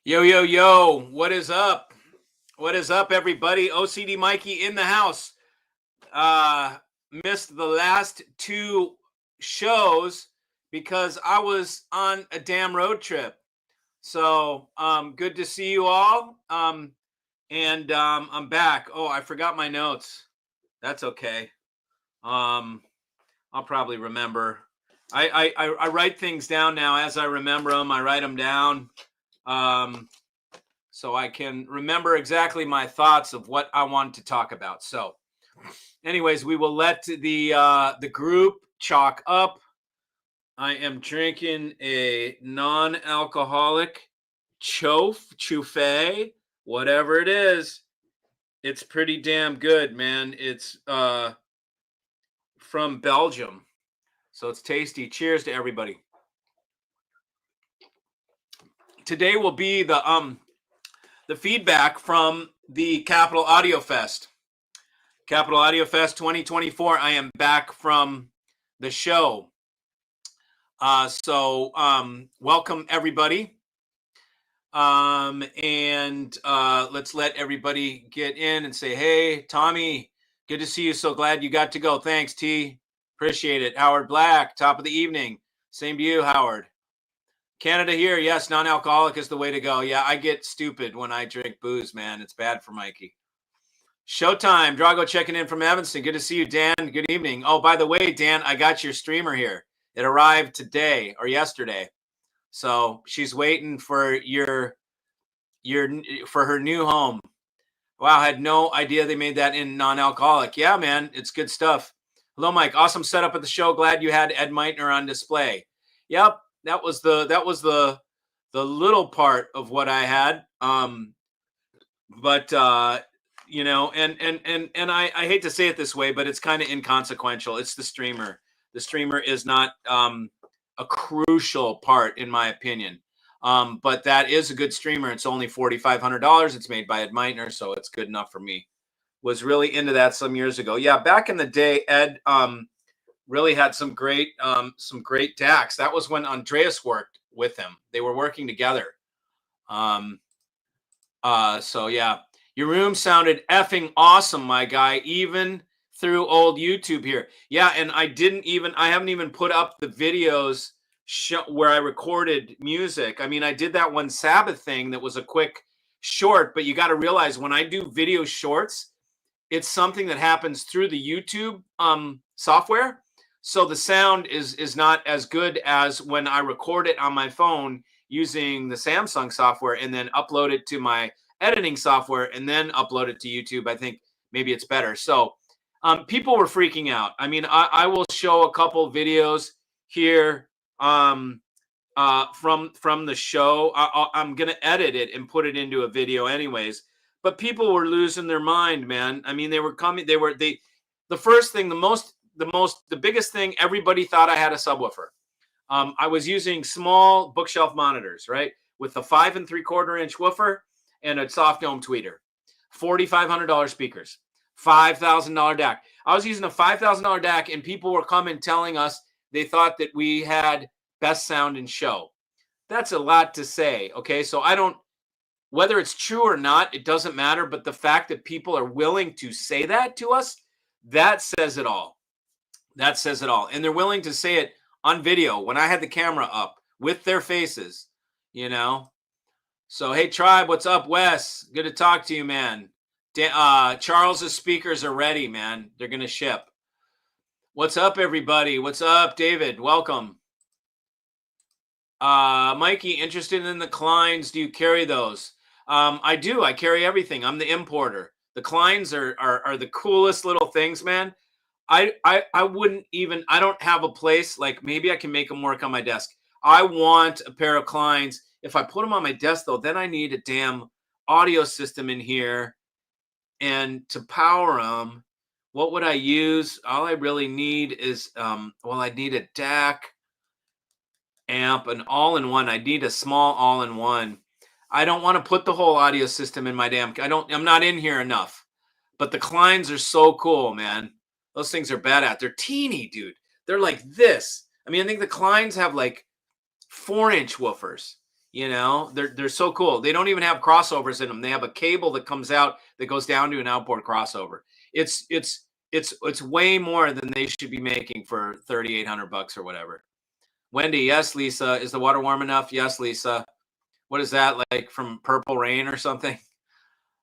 Yo, yo, yo, what is up? What is up, everybody? OCD Mikey in the house. Uh Missed the last two shows because I was on a damn road trip. So good to see you all. And I'm back. Oh, I forgot my notes. That's okay. Um I'll probably remember. I write things down now as I remember them. I write them down. Um so I can remember exactly my thoughts of what I want to talk about. So, anyways, we will let the group chalk up. I am drinking a non-alcoholic chouffe, whatever it is. It's pretty damn good, man. It's from Belgium, so it's tasty. Cheers to everybody. Today will be the feedback from the Capital Audio Fest. Capital Audio Fest 2024. I am back from the show. So welcome everybody. And let's let everybody get in and say, hey, Tommy, good to see you. So glad you got to go. Thanks, T. Appreciate it. Howard Black, top of the evening. Same to you, Howard. Canada here. Yes, non-alcoholic is the way to go. Yeah, I get stupid when I drink booze, man. It's bad for Mikey. Showtime. Drago checking in from Evanston. Good to see you, Dan. Good evening. Oh, by the way, Dan, I got your streamer here. It arrived today or yesterday. So she's waiting for for her new home. Wow, I had no idea they made that in non-alcoholic. Yeah, man, it's good stuff. Hello, Mike. Awesome setup at the show. Glad you had Ed Meitner on display. Yep, that was the little part of what I had. But you know, and I hate to say it this way, but it's kind of inconsequential. It's the streamer. The streamer is not a crucial part, in my opinion. But that is a good streamer. It's only $4,500. It's made by Ed Meitner, so it's good enough for me. Was really into that some years ago. Yeah, back in the day, Ed really had some great DACs. That was when Andreas worked with him. They were working together. So yeah. Your room sounded effing awesome, my guy, even through old YouTube here. Yeah, and I haven't even put up the videos where I recorded music. I mean, I did that one Sabbath thing that was a quick short, but you got to realize when I do video shorts, it's something that happens through the YouTube software. So the sound is not as good as when I record it on my phone using the Samsung software and then upload it to my editing software and then upload it to YouTube. I think maybe it's better. So people were freaking out. I mean, I will show a couple videos here from the show. I'm going to edit it and put it into a video anyways. But people were losing their mind, man. I mean, the biggest thing, everybody thought I had a subwoofer. I was using small bookshelf monitors, right? With the 5 3/4 inch woofer and a soft dome tweeter, $4,500 speakers, $5,000 DAC. I was using a $5,000 DAC, and people were coming telling us they thought that we had best sound in show. That's a lot to say, okay? So whether it's true or not, it doesn't matter. But the fact that people are willing to say that to us, that says it all. That says it all. And they're willing to say it on video when I had the camera up with their faces, you know? So, hey, Tribe, what's up, Wes? Good to talk to you, man. Charles's speakers are ready, man. They're going to ship. What's up, everybody? What's up, David? Welcome. Mikey, interested in the Kleins? Do you carry those? I do. I carry everything. I'm the importer. The Kleins are the coolest little things, man. I wouldn't even, I don't have a place, like maybe I can make them work on my desk. I want a pair of Kleins. If I put them on my desk, though, then I need a damn audio system in here. And to power them, what would I use? All I really need is, I need a DAC amp, an all-in-one. I need a small all-in-one. I don't want to put the whole audio system in my I'm not in here enough. But the Kleins are so cool, man. Those things are badass. They're teeny, dude. They're like this. I mean, I think the Kleins have like 4-inch woofers. You know, they're so cool. They don't even have crossovers in them. They have a cable that comes out that goes down to an outboard crossover. It's way more than they should be making for $3,800 or whatever. Wendy, yes, Lisa. Is the water warm enough? Yes, Lisa. What is that, like from Purple Rain or something?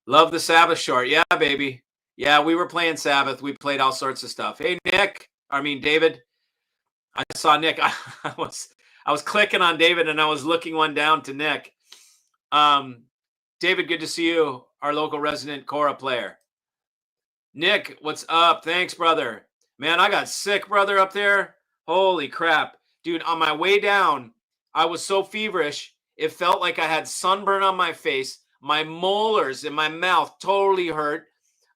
Love the Sabbath short. Yeah, baby. Yeah, we were playing Sabbath. We played all sorts of stuff. Hey, David. I saw Nick. I was clicking on David and I was looking one down to Nick. David, good to see you, our local resident Cora player. Nick, what's up? Thanks, brother. Man, I got sick, brother, up there. Holy crap. Dude, on my way down, I was so feverish. It felt like I had sunburn on my face. My molars in my mouth totally hurt.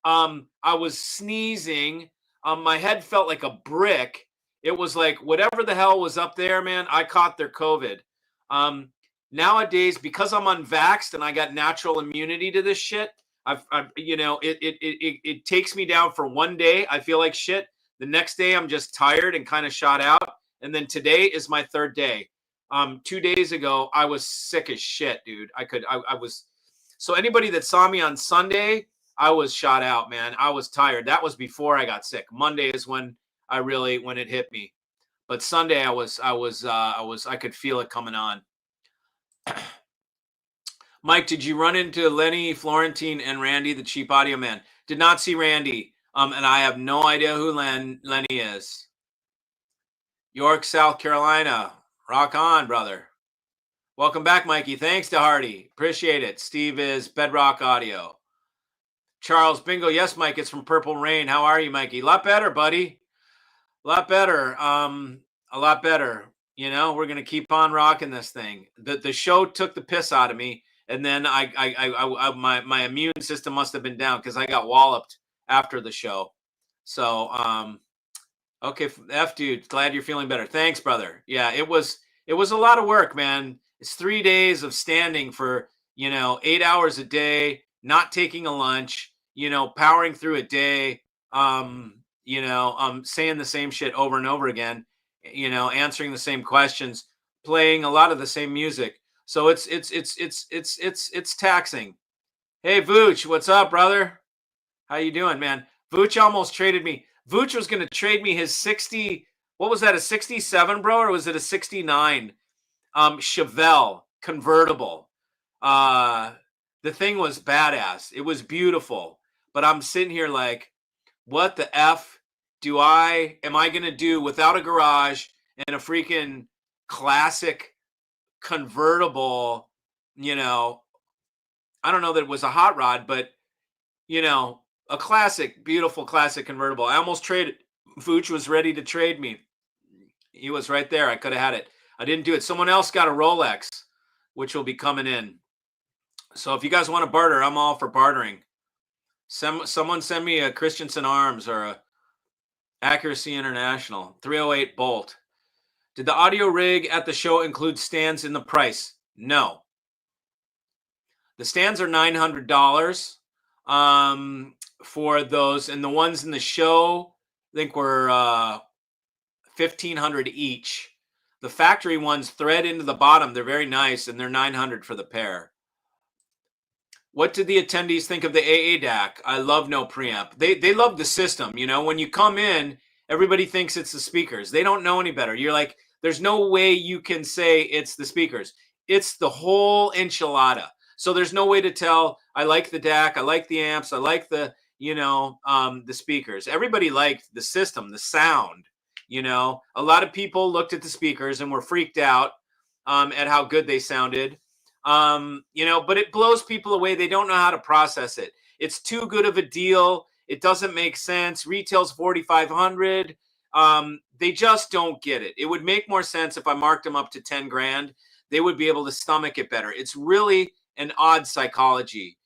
I was sneezing. My head felt like a brick. It was like whatever the hell was up there, man, I caught their COVID. Nowadays, because I'm unvaxxed and I got natural immunity to this shit, it takes me down for one day. I feel like shit. The next day, I'm just tired and kind of shot out. And then today is my third day. 2 days ago, I was sick as shit, dude. I was. So anybody that saw me on Sunday, I was shot out, man. I was tired. That was before I got sick. Monday is when it hit me. But Sunday, I could feel it coming on. Mike, did you run into Lenny, Florentine, and Randy, the cheap audio man? Did not see Randy. And I have no idea who Lenny is. York, South Carolina. Rock on, brother. Welcome back, Mikey. Thanks to Hardy. Appreciate it. Steve is Bedrock Audio. Charles Bingo. Yes, Mike, it's from Purple Rain. How are you, Mikey? A lot better, buddy. A lot better. A lot better. You know, we're gonna keep on rocking this thing. The show took the piss out of me, and then my immune system must have been down because I got walloped after the show. So okay, F dude, glad you're feeling better. Thanks, brother. Yeah, it was a lot of work, man. It's 3 days of standing for 8 hours a day, not taking a lunch, powering through a day, saying the same shit over and over again, answering the same questions, playing a lot of the same music. So it's taxing. Hey, Vooch, what's up, brother? How you doing, man? Vooch almost traded me. Vooch was going to trade me his 60. What was that? A 67, bro? Or was it a 69? Chevelle convertible. The thing was badass. It was beautiful. But I'm sitting here like, what the F am I going to do without a garage and a freaking classic convertible, I don't know that it was a hot rod, but, a classic, beautiful classic convertible. I almost traded. Vooch was ready to trade me. He was right there. I could have had it. I didn't do it. Someone else got a Rolex, which will be coming in. So if you guys want to barter, I'm all for bartering. Someone send me a Christensen Arms or a Accuracy International 308 Bolt. Did the audio rig at the show include stands in the price? No. The stands are $900 for those, and the ones in the show I think were $1,500 each. The factory ones thread into the bottom. They're very nice, and they're $900 for the pair. What did the attendees think of the AA DAC? I love no preamp. They love the system. When you come in, everybody thinks it's the speakers. They don't know any better. You're like, there's no way you can say it's the speakers. It's the whole enchilada. So there's no way to tell. I like the DAC. I like the amps. I like the speakers. Everybody liked the system, the sound. A lot of people looked at the speakers and were freaked out at how good they sounded. But it blows people away. They don't know how to process it. It's too good of a deal. It doesn't make sense. Retail's $4,500. They just don't get it. It would make more sense if I marked them up to 10 grand. They would be able to stomach it better. It's really an odd psychology.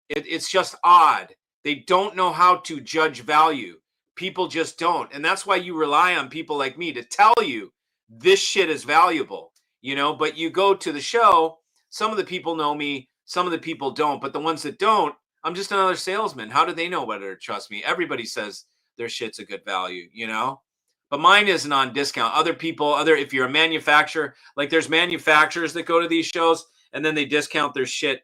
It's just odd. They don't know how to judge value. People just don't. And that's why you rely on people like me to tell you this shit is valuable, but you go to the show, some of the people know me, some of the people don't, but the ones that don't, I'm just another salesman. How do they know whether to trust me? Everybody says their shit's a good value, but mine isn't on discount. Other people, if you're a manufacturer, like there's manufacturers that go to these shows and then they discount their shit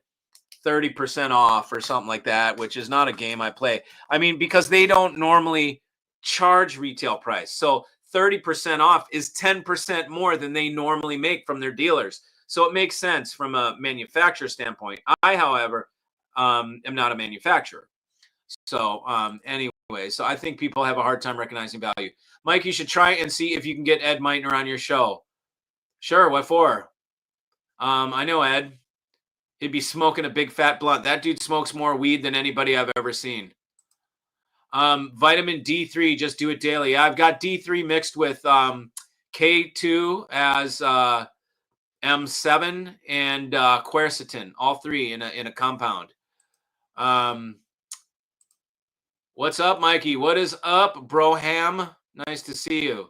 30% off or something like that, which is not a game I play. I mean, because they don't normally charge retail price. So 30% off is 10% more than they normally make from their dealers. So it makes sense from a manufacturer standpoint. I, however, am not a manufacturer. So anyway, so I think people have a hard time recognizing value. Mike, you should try and see if you can get Ed Meitner on your show. Sure, what for? I know Ed. He'd be smoking a big fat blunt. That dude smokes more weed than anybody I've ever seen. Vitamin D3, just do it daily. I've got D3 mixed with K2 as M7 and quercetin, all three in a compound. What's up, Mikey? What is up, Broham? Nice to see you.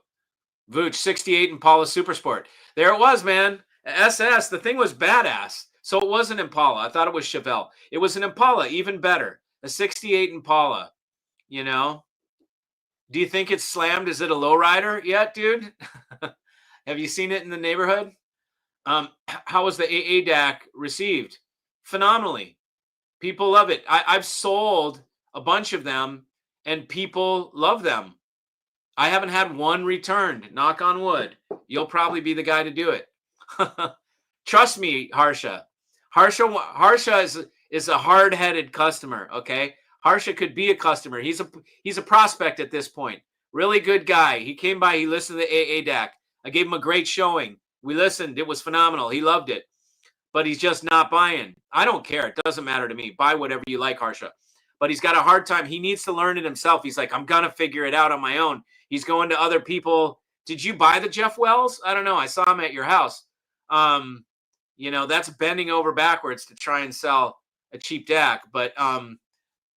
Vooch, 68 Impala Supersport. There it was, man. SS, the thing was badass. So it wasn't Impala. I thought it was Chevelle. It was an Impala, even better. A 68 Impala, you know? Do you think it's slammed? Is it a lowrider yet, dude? Have you seen it in the neighborhood? How was the AADAC received? Phenomenally. People love it. I've sold a bunch of them, and people love them. I haven't had one returned. Knock on wood. You'll probably be the guy to do it. Trust me, Harsha. Harsha is a hard-headed customer, okay? Harsha could be a customer. He's a prospect at this point. Really good guy. He came by. He listened to the AADAC. I gave him a great showing. We listened. It was phenomenal. He loved it. But he's just not buying. I don't care. It doesn't matter to me. Buy whatever you like, Harsha. But he's got a hard time. He needs to learn it himself. He's like, I'm going to figure it out on my own. He's going to other people. Did you buy the Jeff Wells? I don't know. I saw him at your house. You know, that's bending over backwards to try and sell a cheap DAC. But,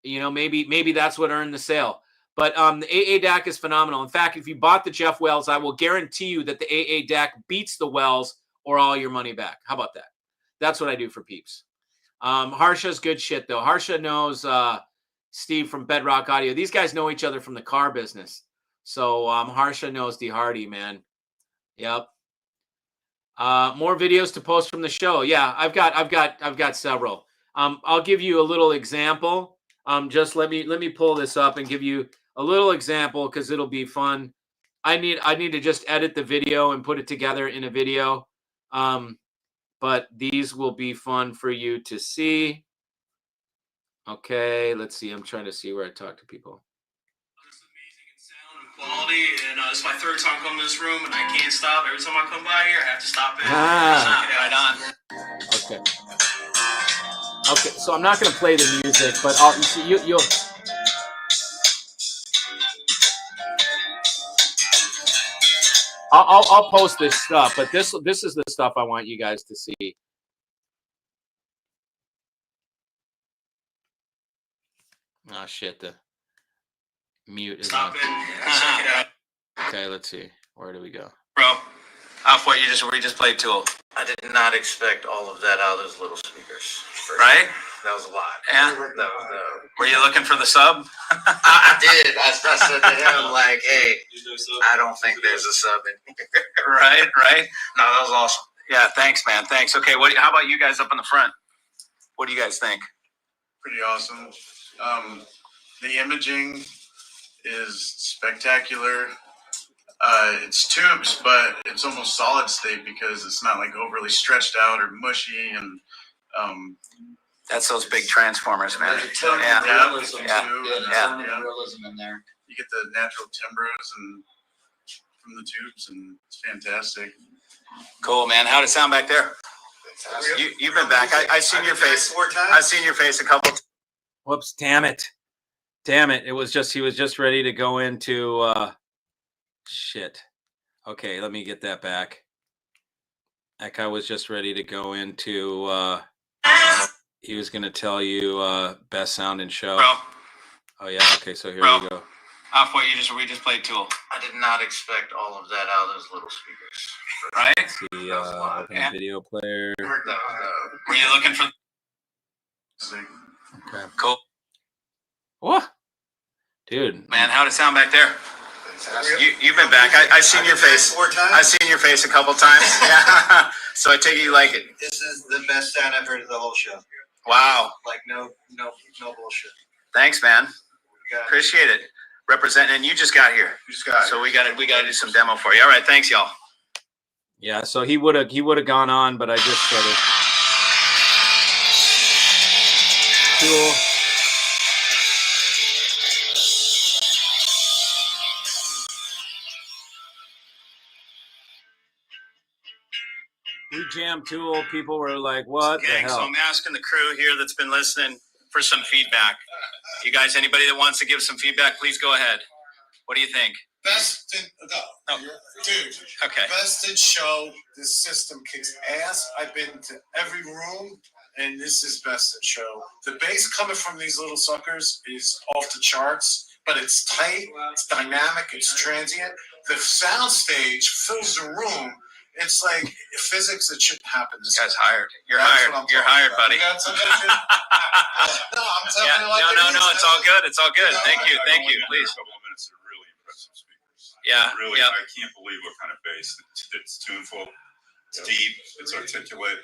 you know, maybe that's what earned the sale. But the AADAC is phenomenal. In fact, if you bought the Jeff Wells, I will guarantee you that the AADAC beats the Wells or all your money back. How about that? That's what I do for peeps. Harsha's good shit, though. Harsha knows Steve from Bedrock Audio. These guys know each other from the car business. So Harsha knows D Hardy, man. Yep. More videos to post from the show. Yeah, I've got several. I'll give you a little example. Just let me pull this up and give you a little example because it'll be fun. I need to just edit the video and put it together in a video. But these will be fun for you to see. Okay, let's see. I'm trying to see where I talk to people. It's amazing in sound and quality, and it's my third time coming to this room, and I can't stop. Every time I come by here, I have to stop it. Right on. Okay. Okay, so I'm not going to play the music, but you'll. I'll post this stuff, but this is the stuff I want you guys to see. Oh shit, the mute is Stop on. it. Check it out. Okay, let's see. Where do we go? Bro, off what we just played Tool. I did not expect all of that out of those little speakers. Right? That was a lot. Yeah. Were you looking for the sub? I did. I said to him, like, hey, I don't think there's a sub in here. Right. No, that was awesome. Yeah, thanks, man. Thanks. Okay, how about you guys up in the front? What do you guys think? Pretty awesome. The imaging is spectacular. It's tubes, but it's almost solid state because it's not like overly stretched out or mushy. And That's those big transformers, man. realism too. Realism in there. You get the natural timbres and from the tubes, and it's fantastic. Cool, man. How'd it sound back there? You've been back. I've seen your face. I've seen your face a couple times. Whoops! Damn it! It was just he was just ready to go into shit. Okay, let me get that back. That guy was just ready to go into. He was going to tell you best sound and show. Bro. Oh yeah. Okay, so here we go. Off what we just played Tool. I did not expect all of that out of those little speakers. Right? Let's see, open video player. Were you looking for? Okay. Cool. What? Dude. Man, how'd it sound back there? You've been back. I've seen your face 4 times. I've seen your face a couple times. Yeah. So I take it you like it. This is the best sound I've heard of the whole show. Wow. Like no bullshit. Thanks, man. Appreciate it. Representing, and you just got here. So we gotta do some demo for you. All right, thanks, y'all. Yeah, so he would have gone on, but I just said it. Cool. We jammed Tool. People were like, "What the hell?" So I'm asking the crew here that's been listening for some feedback. You guys, anybody that wants to give some feedback, please go ahead. What do you think? Best in dude. Okay. Best in show. This system kicks ass. I've been to every room, and this is best in show. The bass coming from these little suckers is off the charts, but it's tight, it's dynamic, it's transient. The sound stage fills the room. It's like physics that shouldn't happen. This guy's hired. You're hired. You're hired, buddy. No, I'm telling you. No. It's all good. It's all good. Thank you. Please. A couple of minutes of really impressive speakers. Yeah. Really, I can't believe what kind of bass. It's tuneful. It's deep. It's articulate.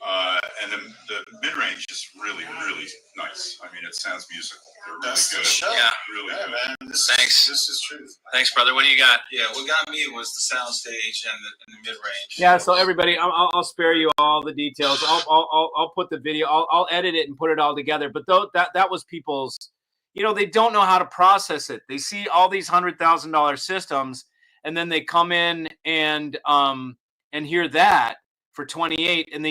And the mid range is really, really nice. I mean, it sounds musical. They're really good. Yeah. Really good. Man, Thanks. This is truth. Thanks, brother. What do you got? Yeah, what got me was the sound stage and the mid range. Yeah, so everybody, I'll spare you all the details. I'll put the video. I'll edit it and put it all together. But that was people's. They don't know how to process it. They see all these $100,000 systems, and then they come in and hear that for 28, and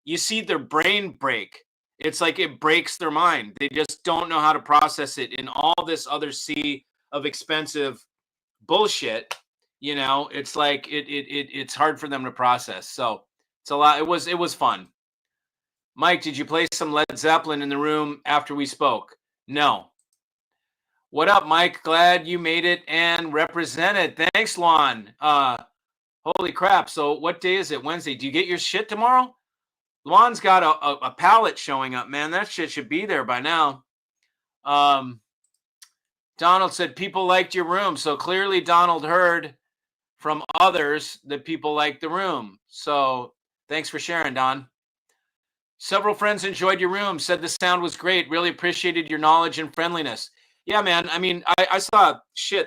you see their brain break. It's like it breaks their mind. They just don't know how to process it in all this other sea of expensive bullshit. It's like it's hard for them to process. So it's a lot. It was fun. Mike, did you play some Led Zeppelin in the room after we spoke? No. What up, Mike? Glad you made it and represented. Thanks, Lon. Holy crap. So what day is it? Wednesday. Do you get your shit tomorrow? Lon's got a pallet showing up, man. That shit should be there by now. Donald said people liked your room. So clearly Donald heard from others that people liked the room. So thanks for sharing, Don. Several friends enjoyed your room, said the sound was great, really appreciated your knowledge and friendliness. Yeah, man. I mean, I saw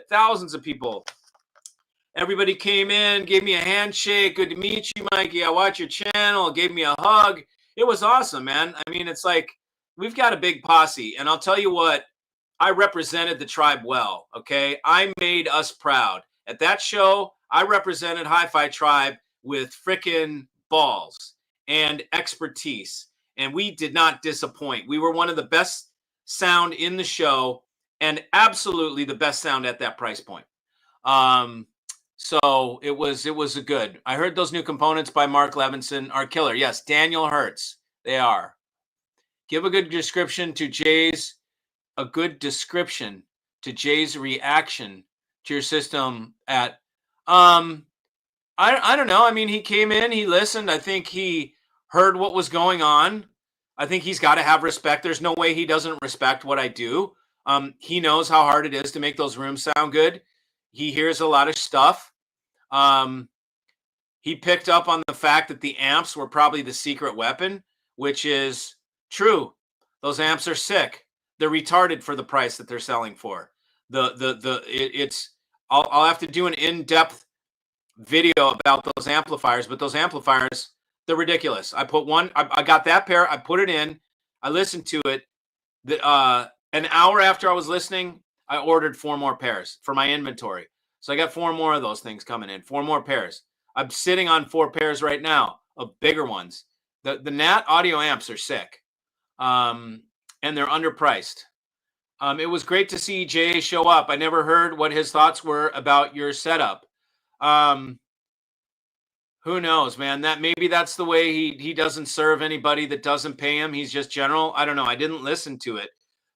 thousands of people. Everybody came in, gave me a handshake. Good to meet you, Mikey. I watch your channel, gave me a hug. It was awesome, man. I mean, it's like we've got a big posse. And I'll tell you what, I represented the tribe well, okay? I made us proud. At that show, I represented Hi-Fi Tribe with frickin' balls and expertise. And we did not disappoint. We were one of the best sound in the show and absolutely the best sound at that price point. So it was a good. I heard those new components by Mark Levinson are killer. Yes, Daniel Hertz. They are. Give a good description to Jay's reaction to your system at I don't know. I mean, he came in, he listened. I think he heard what was going on. I think he's got to have respect. There's no way he doesn't respect what I do. He knows how hard it is to make those rooms sound good. He hears a lot of stuff. He picked up on the fact that the amps were probably the secret weapon, which is true. Those amps are sick. They're retarded for the price that they're selling for. I'll have to do an in-depth video about those amplifiers, but those amplifiers, they're ridiculous. I got that pair. I put it in. I listened to it. An hour after I was listening, I ordered 4 more pairs for my inventory. So I got 4 more of those things coming in, 4 more pairs. I'm sitting on 4 pairs right now of bigger ones. The Nat audio amps are sick. And they're underpriced. It was great to see Jay show up. I never heard what his thoughts were about your setup. Who knows, man? Maybe that's the way he doesn't serve anybody that doesn't pay him. He's just general. I don't know. I didn't listen to it.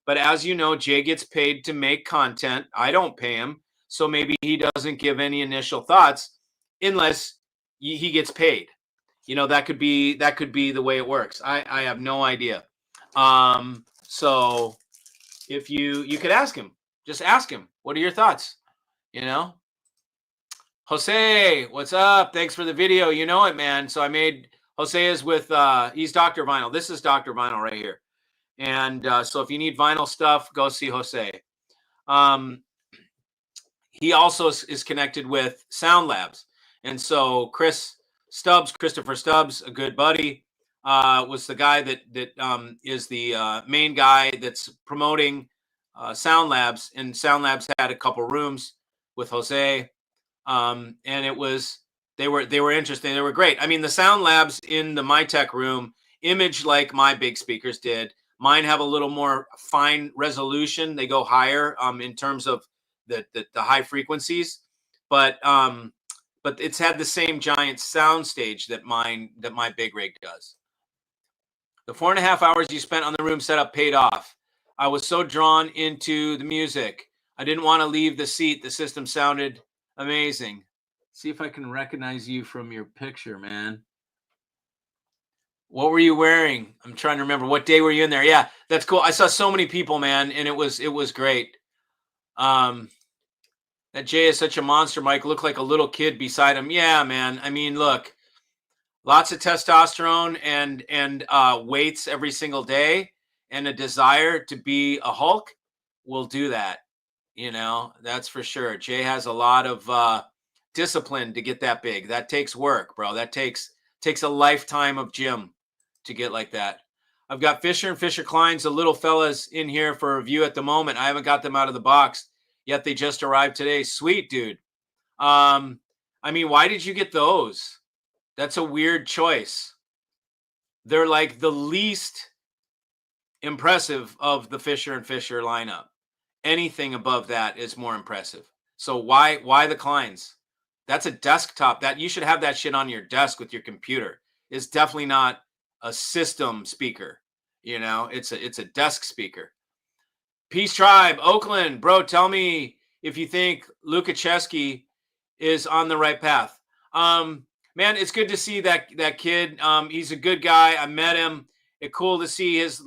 But as you know, Jay gets paid to make content. I don't pay him. So maybe he doesn't give any initial thoughts unless he gets paid. That could be the way it works. I have no idea. So if you could ask him, just ask him, what are your thoughts? you know? Jose, what's up? Thanks for the video. You know it, man. So I made, Jose is with, he's Dr. Vinyl. This is Dr. Vinyl right here. And so if you need vinyl stuff, go see Jose. He also is connected with Sound Labs. And so Christopher Stubbs, a good buddy, was the guy that is the main guy that's promoting Sound Labs. And Sound Labs had a couple rooms with Jose. And they were interesting. They were great. I mean, the Sound Labs in the MyTech room image like my big speakers did. Mine have a little more fine resolution. They go higher in terms of the high frequencies, but it's had the same giant sound stage that my big rig does. The 4.5 hours you spent on the room setup paid off. I was so drawn into the music. I didn't want to leave the seat. The system sounded amazing. See if I can recognize you from your picture, man. What were you wearing? I'm trying to remember. What day were you in there? Yeah, that's cool. I saw so many people, man, and it was great. That Jay is such a monster, Mike. Looked like a little kid beside him. Yeah, man. I mean, look, lots of testosterone and weights every single day, and a desire to be a Hulk will do that. You know, that's for sure. Jay has a lot of discipline to get that big. That takes work, bro. That takes a lifetime of gym to get like that. I've got Fisher and Fisher Klein's, the little fellas, in here for review at the moment. I haven't got them out of the box yet. They just arrived today. Sweet, dude. I mean, why did you get those? That's a weird choice. They're like the least impressive of the Fisher and Fisher lineup. Anything above that is more impressive. So why the Kleins? That's a desktop. That you should have that shit on your desk with your computer. It's definitely not a system speaker. You know, it's a desk speaker. Peace Tribe, Oakland, bro. Tell me if you think Lukacheski is on the right path. Man, it's good to see that kid. He's a good guy. I met him. It's cool to see his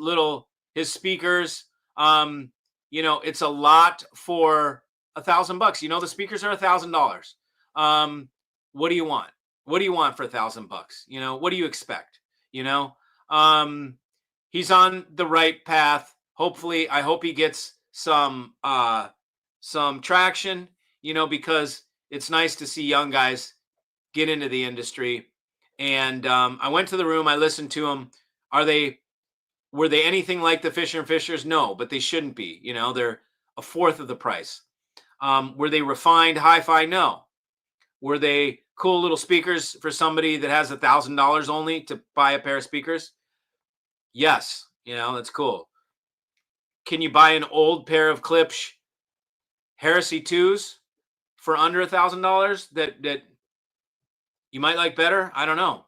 speakers. You know, it's a lot for $1,000. You know, the speakers are $1,000. What do you want? What do you want for $1,000? You know, what do you expect? You know, he's on the right path. Hopefully, I hope he gets some traction, you know, because it's nice to see young guys get into the industry. And I went to the room. I listened to them. Were they anything like the Fisher and Fishers? No, but they shouldn't be. You know, they're a fourth of the price. Were they refined hi-fi? No. Were they cool little speakers for somebody that has $1,000 only to buy a pair of speakers? Yes. You know, that's cool. Can you buy an old pair of Klipsch Heresy 2s for under $1,000 that you might like better? I don't know.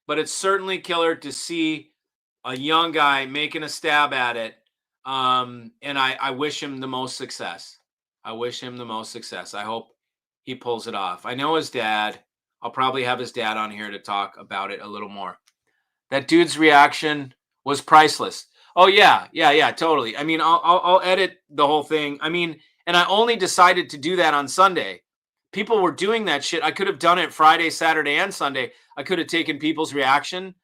But it's certainly killer to see a young guy making a stab at it. And I wish him the most success. I wish him the most success. I hope he pulls it off. I know his dad. I'll probably have his dad on here to talk about it a little more. That dude's reaction was priceless. Oh yeah, totally. I mean, I'll edit the whole thing. I mean, and I only decided to do that on Sunday. People were doing that shit. I could have done it Friday, Saturday, and Sunday. I could have taken people's reaction.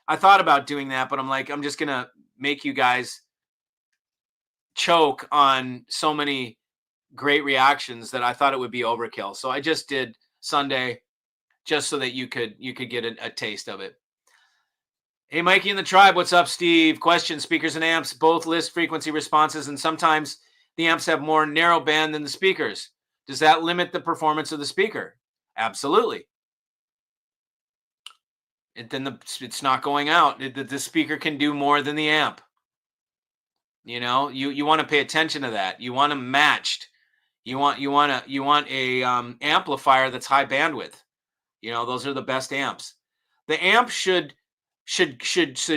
I thought about doing that, but I'm like, I'm just gonna make you guys choke on so many great reactions that I thought it would be overkill. So I just did Sunday just so that you could get a taste of it. Hey, Mikey in the tribe. What's up, Steve? Question: speakers and amps both list frequency responses, and sometimes the amps have more narrow band than the speakers. Does that limit the performance of the speaker? Absolutely. It's not going out. The speaker can do more than the amp. You know, you want to pay attention to that. You want them matched. You want a amplifier that's high bandwidth. You know, those are the best amps. The amp should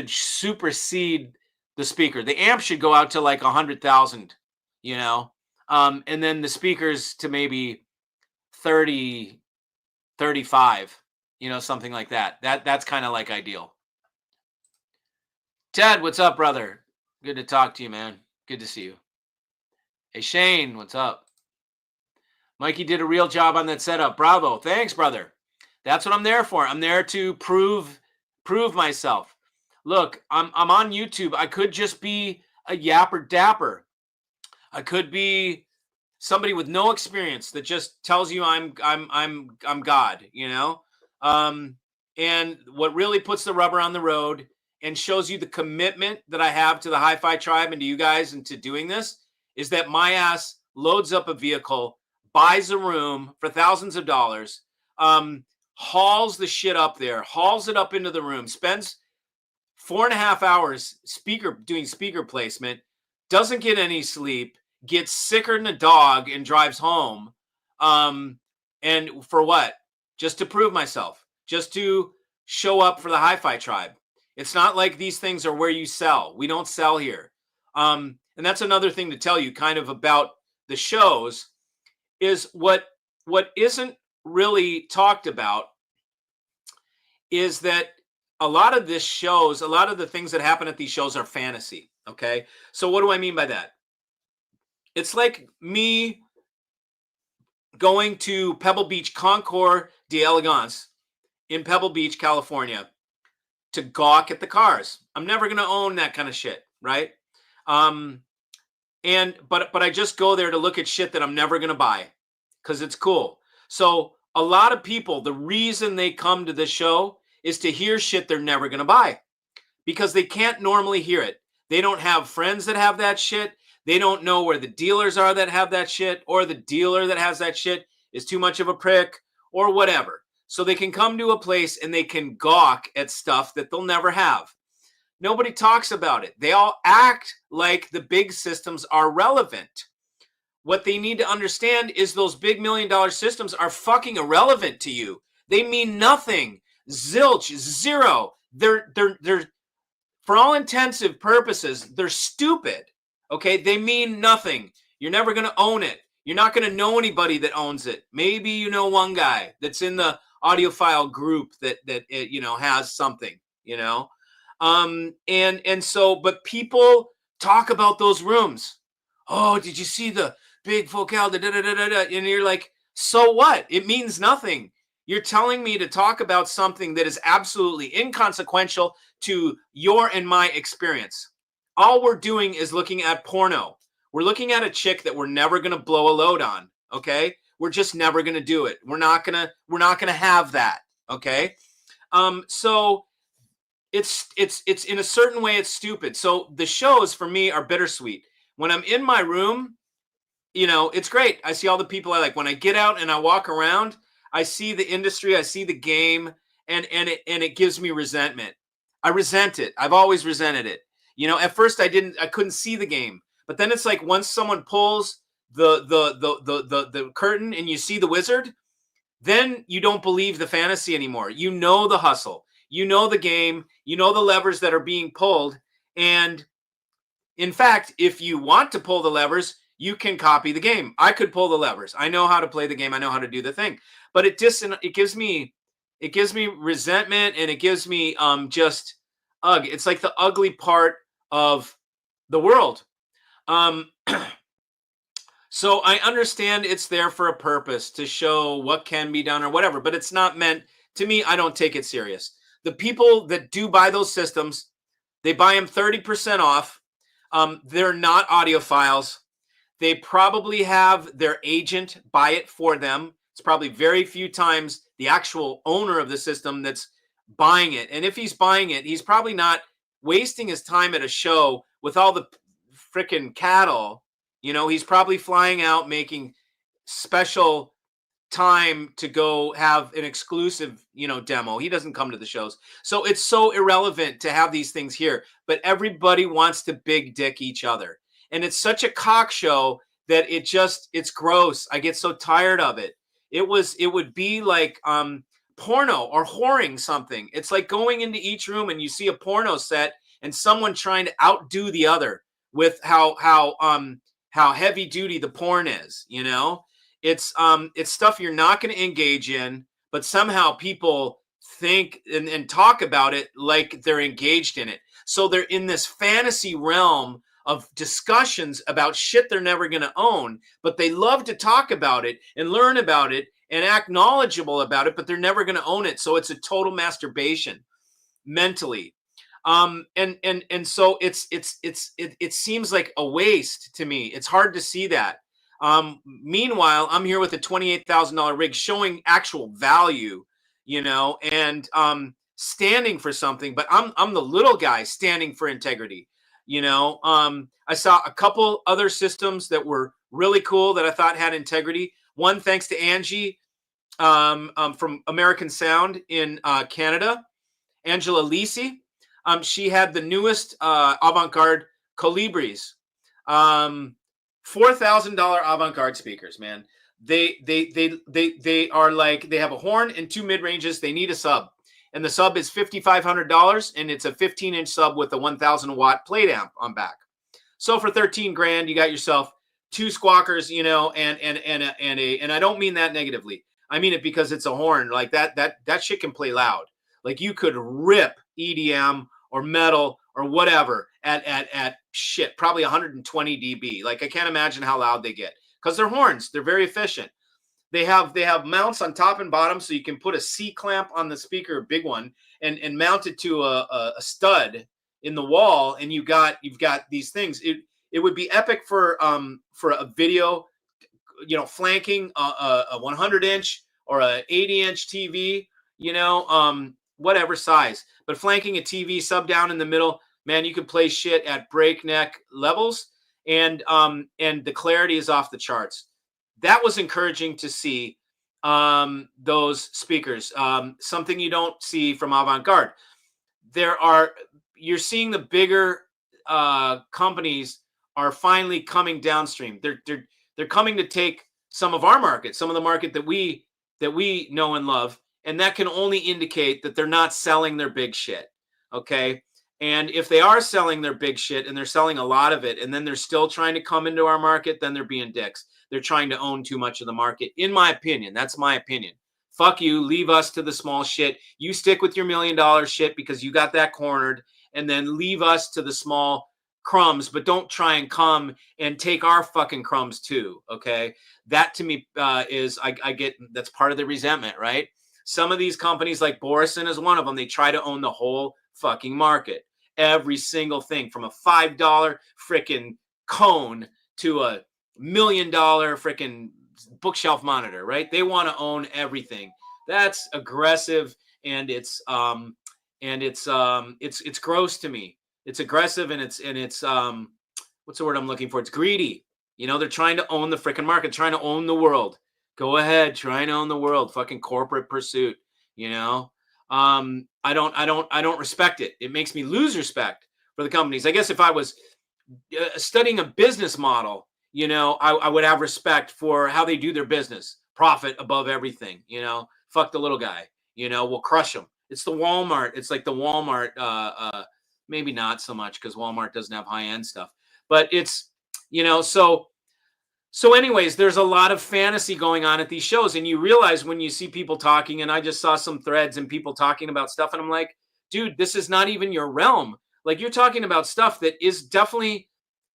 supersede the speaker. The amp should go out to like 100,000, you know, and then the speakers to maybe 30, 35, you know, something like that. That's kind of like ideal. Ted, what's up, brother? Good to talk to you, man. Good to see you. Hey, Shane, what's up? Mikey did a real job on that setup. Bravo. Thanks, brother. That's what I'm there for. I'm there to prove myself. Look, I'm on YouTube. I could just be a yapper dapper. I could be somebody with no experience that just tells you I'm God, you know? And what really puts the rubber on the road and shows you the commitment that I have to the Hi-Fi Tribe and to you guys and to doing this is that my ass loads up a vehicle, buys a room for thousands of dollars, hauls the shit up there, hauls it up into the room, spends 4.5 hours doing speaker placement, doesn't get any sleep, gets sicker than a dog and drives home. And for what? Just to prove myself, just to show up for the Hi-Fi Tribe. It's not like these things are where you sell. We don't sell here. And that's another thing to tell you kind of about the shows is what isn't really talked about is that a lot of the things that happen at these shows are fantasy. Okay. So what do I mean by that? It's like me going to Pebble Beach Concours d'Elegance in Pebble Beach, California to gawk at the cars. I'm never going to own that kind of shit. Right. But I just go there to look at shit that I'm never going to buy because it's cool. So a lot of people, the reason they come to this show is to hear shit they're never going to buy because they can't normally hear it. They don't have friends that have that shit. They don't know where the dealers are that have that shit, or the dealer that has that shit is too much of a prick or whatever. So they can come to a place and they can gawk at stuff that they'll never have. Nobody talks about it. They all act like the big systems are relevant. What they need to understand is those big $1 million systems are fucking irrelevant to you. They mean nothing. Zilch, zero. They're for all intensive purposes, they're stupid. Okay, they mean nothing. You're never going to own it. You're not going to know anybody that owns it. Maybe you know one guy that's in the audiophile group that has something, and so, but people talk about those rooms. Oh, did you see the big focal? And you're like, so what? It means nothing. You're telling me to talk about something that is absolutely inconsequential to your and my experience. All we're doing is looking at porno. We're looking at a chick that we're never going to blow a load on. Okay. We're just never going to do it. We're not going to have that. Okay. So it's in a certain way, it's stupid. So the shows for me are bittersweet. When I'm in my room, it's great. I see all the people I like. When I get out and I walk around, I see the industry, I see the game, and it gives me resentment. I resent it. I've always resented it. At first I couldn't see the game, but then it's like once someone pulls the curtain and you see the wizard, then you don't believe the fantasy anymore. You know the hustle, the game, the levers that are being pulled. And in fact, if you want to pull the levers, you can copy the game. I could pull the levers. I know how to play the game. I know how to do the thing, but it gives me resentment, and it gives me just ugh. It's like the ugly part of the world. So I understand it's there for a purpose to show what can be done or whatever, but it's not meant to me. I don't take it serious. The people that do buy those systems, they buy them 30% off. They're not audiophiles. They probably have their agent buy it for them. It's probably very few times the actual owner of the system that's buying it. And if he's buying it, he's probably not wasting his time at a show with all the freaking cattle. He's probably flying out, making special time to go have an exclusive, demo. He doesn't come to the shows. So it's so irrelevant to have these things here, but everybody wants to big dick each other. And it's such a cock show that it's gross. I get so tired of it. It would be like porno or whoring something. It's like going into each room and you see a porno set and someone trying to outdo the other with how heavy duty the porn is, It's stuff you're not going to engage in, but somehow people think and talk about it like they're engaged in it. So they're in this fantasy realm of discussions about shit they're never going to own, but they love to talk about it and learn about it and act knowledgeable about it, but they're never going to own it. So it's a total masturbation mentally. And so it seems like a waste to me. It's hard to see that. Meanwhile, I'm here with a $28,000 rig showing actual value, and standing for something, but I'm the little guy standing for integrity. I saw a couple other systems that were really cool that I thought had integrity. One, thanks to Angie from American Sound in Canada, Angela Lisi. She had the newest avant-garde Colibris, $4,000 avant-garde speakers, man. They are like, they have a horn and 2 mid-ranges. They need a sub. And the sub is $5,500, and it's a 15-inch sub with a 1,000-watt plate amp on back. So for 13 grand, you got yourself 2 squawkers, and I don't mean that negatively. I mean it because it's a horn. Like that shit can play loud. Like you could rip EDM or metal or whatever at shit, probably 120 dB. Like I can't imagine how loud they get because they're horns. They're very efficient. They have mounts on top and bottom, so you can put a C clamp on the speaker, a big one, and mount it to a stud in the wall, and you've got these things. It would be epic for a video, flanking a 100-inch or a 80-inch TV, whatever size, but flanking a TV sub down in the middle, man, you can play shit at breakneck levels, and the clarity is off the charts. That was encouraging to see, those speakers, something you don't see from avant-garde. You're seeing the bigger companies are finally coming downstream. They're coming to take some of our market, some of the market that we know and love, and that can only indicate that they're not selling their big shit. Okay. And if they are selling their big shit and they're selling a lot of it, and then they're still trying to come into our market, then they're being dicks. They're trying to own too much of the market, in my opinion. That's my opinion. Fuck you. Leave us to the small shit. You stick with your $1 million shit because you got that cornered, and then leave us to the small crumbs, but don't try and come and take our fucking crumbs too. Okay. That to me is, I get, that's part of the resentment, right? Some of these companies, like Borison is one of them, they try to own the whole fucking market. Every single thing, from a $5 freaking cone to a $1 million freaking bookshelf monitor, right? They want to own everything. That's aggressive, and it's gross to me. It's aggressive, and it's what's the word I'm looking for? It's greedy. They're trying to own the freaking market, trying to own the world. Go ahead, try and own the world. Fucking corporate pursuit. I don't respect it. It makes me lose respect for the companies. I guess if I was studying a business model, I would have respect for how they do their business. Profit above everything. Fuck the little guy. We'll crush them. It's the Walmart. It's like the Walmart. Maybe not so much because Walmart doesn't have high-end stuff. But it's, So anyways, there's a lot of fantasy going on at these shows, and you realize when you see people talking, and I just saw some threads and people talking about stuff, and I'm like, dude, this is not even your realm. Like, you're talking about stuff that is definitely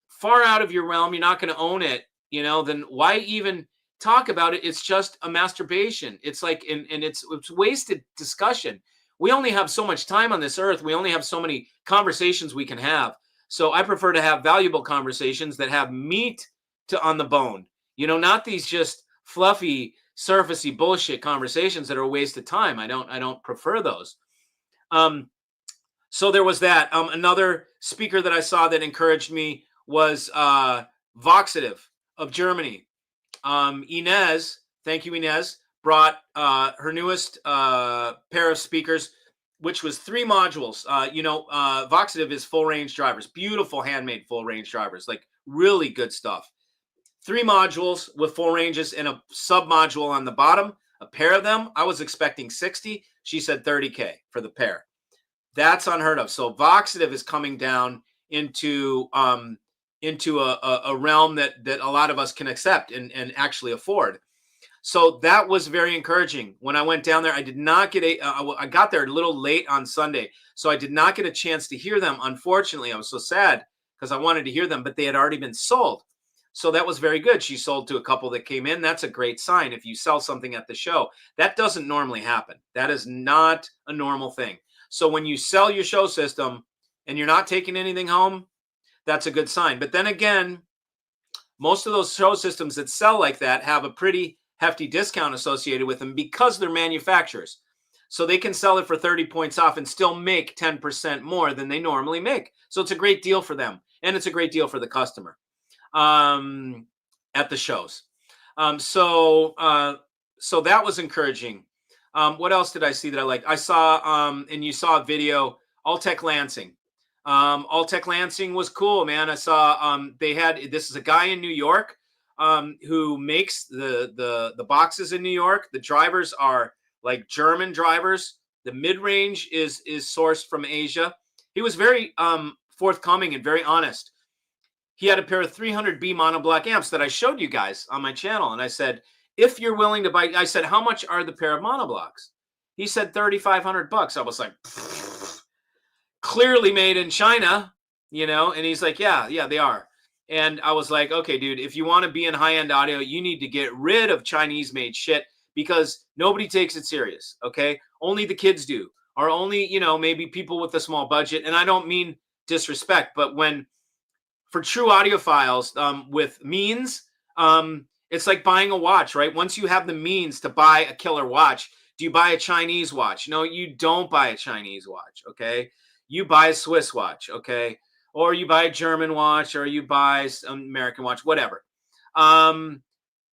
far out of your realm. You're not going to own it, then why even talk about it? It's just a masturbation. It's like, and it's wasted discussion. We only have so much time on this earth. We only have so many conversations we can have. So I prefer to have valuable conversations that have meat on the bone, not these just fluffy, surfacey bullshit conversations that are a waste of time. I don't prefer those. So there was that. Another speaker that I saw that encouraged me was Voxative of Germany. Inez, thank you, Inez, brought her newest pair of speakers, which was 3 modules. Voxative is full range drivers, beautiful handmade full range drivers, like really good stuff. 3 modules with full ranges and a sub module on the bottom, a pair of them. I was expecting 60. She said 30K for the pair. That's unheard of. So Voxative is coming down into a realm that a lot of us can accept and actually afford. So that was very encouraging. When I went down there, I did not get I got there a little late on Sunday, so I did not get a chance to hear them. Unfortunately, I was so sad because I wanted to hear them, but they had already been sold. So that was very good. She sold to a couple that came in. That's a great sign if you sell something at the show. That doesn't normally happen. That is not a normal thing. So when you sell your show system and you're not taking anything home, that's a good sign. But then again, most of those show systems that sell like that have a pretty hefty discount associated with them because they're manufacturers. So they can sell it for 30 points off and still make 10% more than they normally make. So it's a great deal for them. And it's a great deal for the customer at the shows. So that was encouraging. What else did I see that I liked? I saw, and you saw a video, Alltech Lansing. Alltech Lansing was cool, man. I saw this is a guy in New York who makes the boxes in New York. The drivers are like German drivers. The mid-range is sourced from Asia. He was very forthcoming and very honest. He had a pair of 300B monoblock amps that I showed you guys on my channel. And I said, if you're willing to buy, I said, how much are the pair of monoblocks? He said $3,500. I was like, clearly made in China, and he's like, yeah, they are. And I was like, okay, dude, if you want to be in high-end audio, you need to get rid of Chinese-made shit because nobody takes it serious, okay? Only the kids do, or only, maybe people with a small budget. And I don't mean disrespect, but for true audiophiles with means, it's like buying a watch, right? Once you have the means to buy a killer watch, do you buy a Chinese watch? No, you don't buy a Chinese watch, okay? You buy a Swiss watch, okay? Or you buy a German watch, or you buy an American watch, whatever.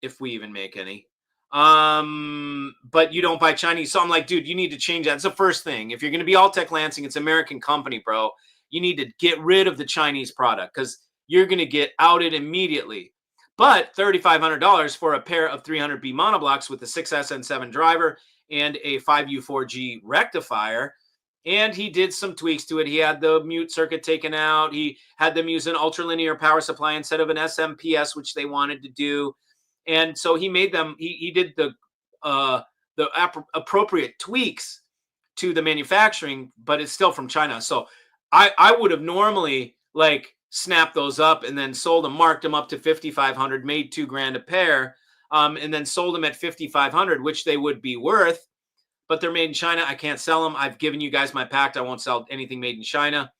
If we even make any. But you don't buy Chinese. So I'm like, dude, you need to change that. It's the first thing. If you're going to be Alltech Lansing, it's an American company, bro. You need to get rid of the Chinese product because you're going to get outed immediately. But $3,500 for a pair of 300B monoblocks with a 6SN7 driver and a 5U4G rectifier. And he did some tweaks to it. He had the mute circuit taken out. He had them use an ultralinear power supply instead of an SMPS, which they wanted to do. And so he made them, he did the appropriate tweaks to the manufacturing, but it's still from China. So I would have normally snapped those up and then sold them, marked them up to $5,500, made $2,000 a pair, and then sold them at $5,500, which they would be worth. But they're made in China. I can't sell them. I've given you guys my pact. I won't sell anything made in China.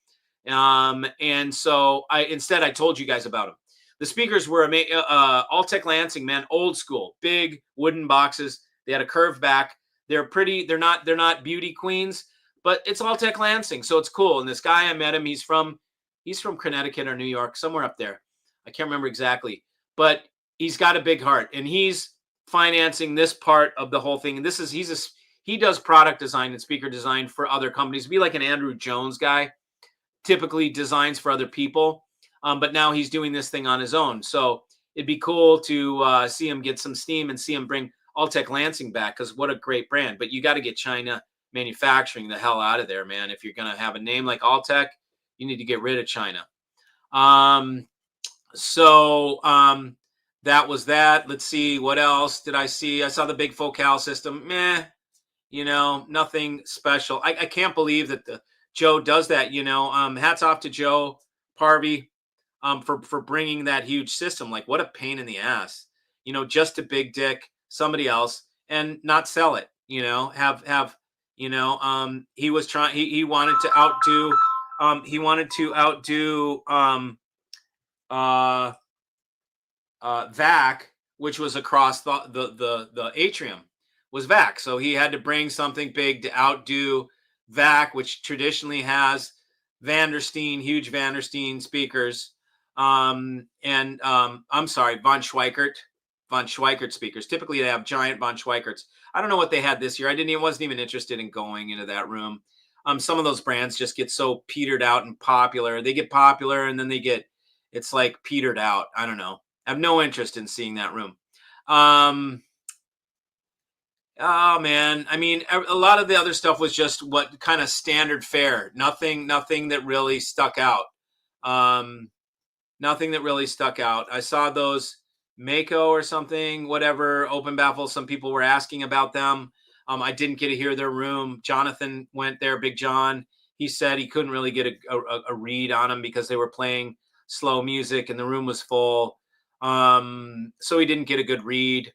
And so instead I told you guys about them. The speakers were Alltech Lansing, man, old school, big wooden boxes. They had a curved back. They're pretty. They're not beauty queens, but it's Alltech Lansing, so it's cool. And this guy, I met him. He's from Connecticut or New York, somewhere up there. I can't remember exactly, but he's got a big heart, and he's financing this part of the whole thing. And he does product design and speaker design for other companies. Be like an Andrew Jones guy, typically designs for other people. But now he's doing this thing on his own. So it'd be cool to see him get some steam and see him bring Alltech Lansing back, because what a great brand. But you got to get China manufacturing the hell out of there, man. If you're going to have a name like Alltech, you need to get rid of China. That was that. Let's see. What else did I see? I saw the big Focal system. Meh. Nothing special. I can't believe that Joe does that. Hats off to Joe Parvey for bringing that huge system. Like, what a pain in the ass. Just to big dick somebody else and not sell it. He was trying. He wanted to outdo. VAC, which was across the atrium. Was VAC. So he had to bring something big to outdo VAC, which traditionally has huge Vandersteen speakers. I'm sorry, von Schweikert speakers. Typically they have giant von Schweikerts. I don't know what they had this year. Wasn't even interested in going into that room. Some of those brands just get so petered out and popular. They get popular and then it's like petered out. I don't know. I have no interest in seeing that room. Oh man. I mean, a lot of the other stuff was just what kind of standard fare. Nothing that really stuck out. Nothing that really stuck out. I saw those Mako or something, whatever, open baffle. Some people were asking about them. I didn't get to hear their room. Jonathan went there, Big John. He said he couldn't really get a read on them because they were playing slow music, and the room was full. So we didn't get a good read.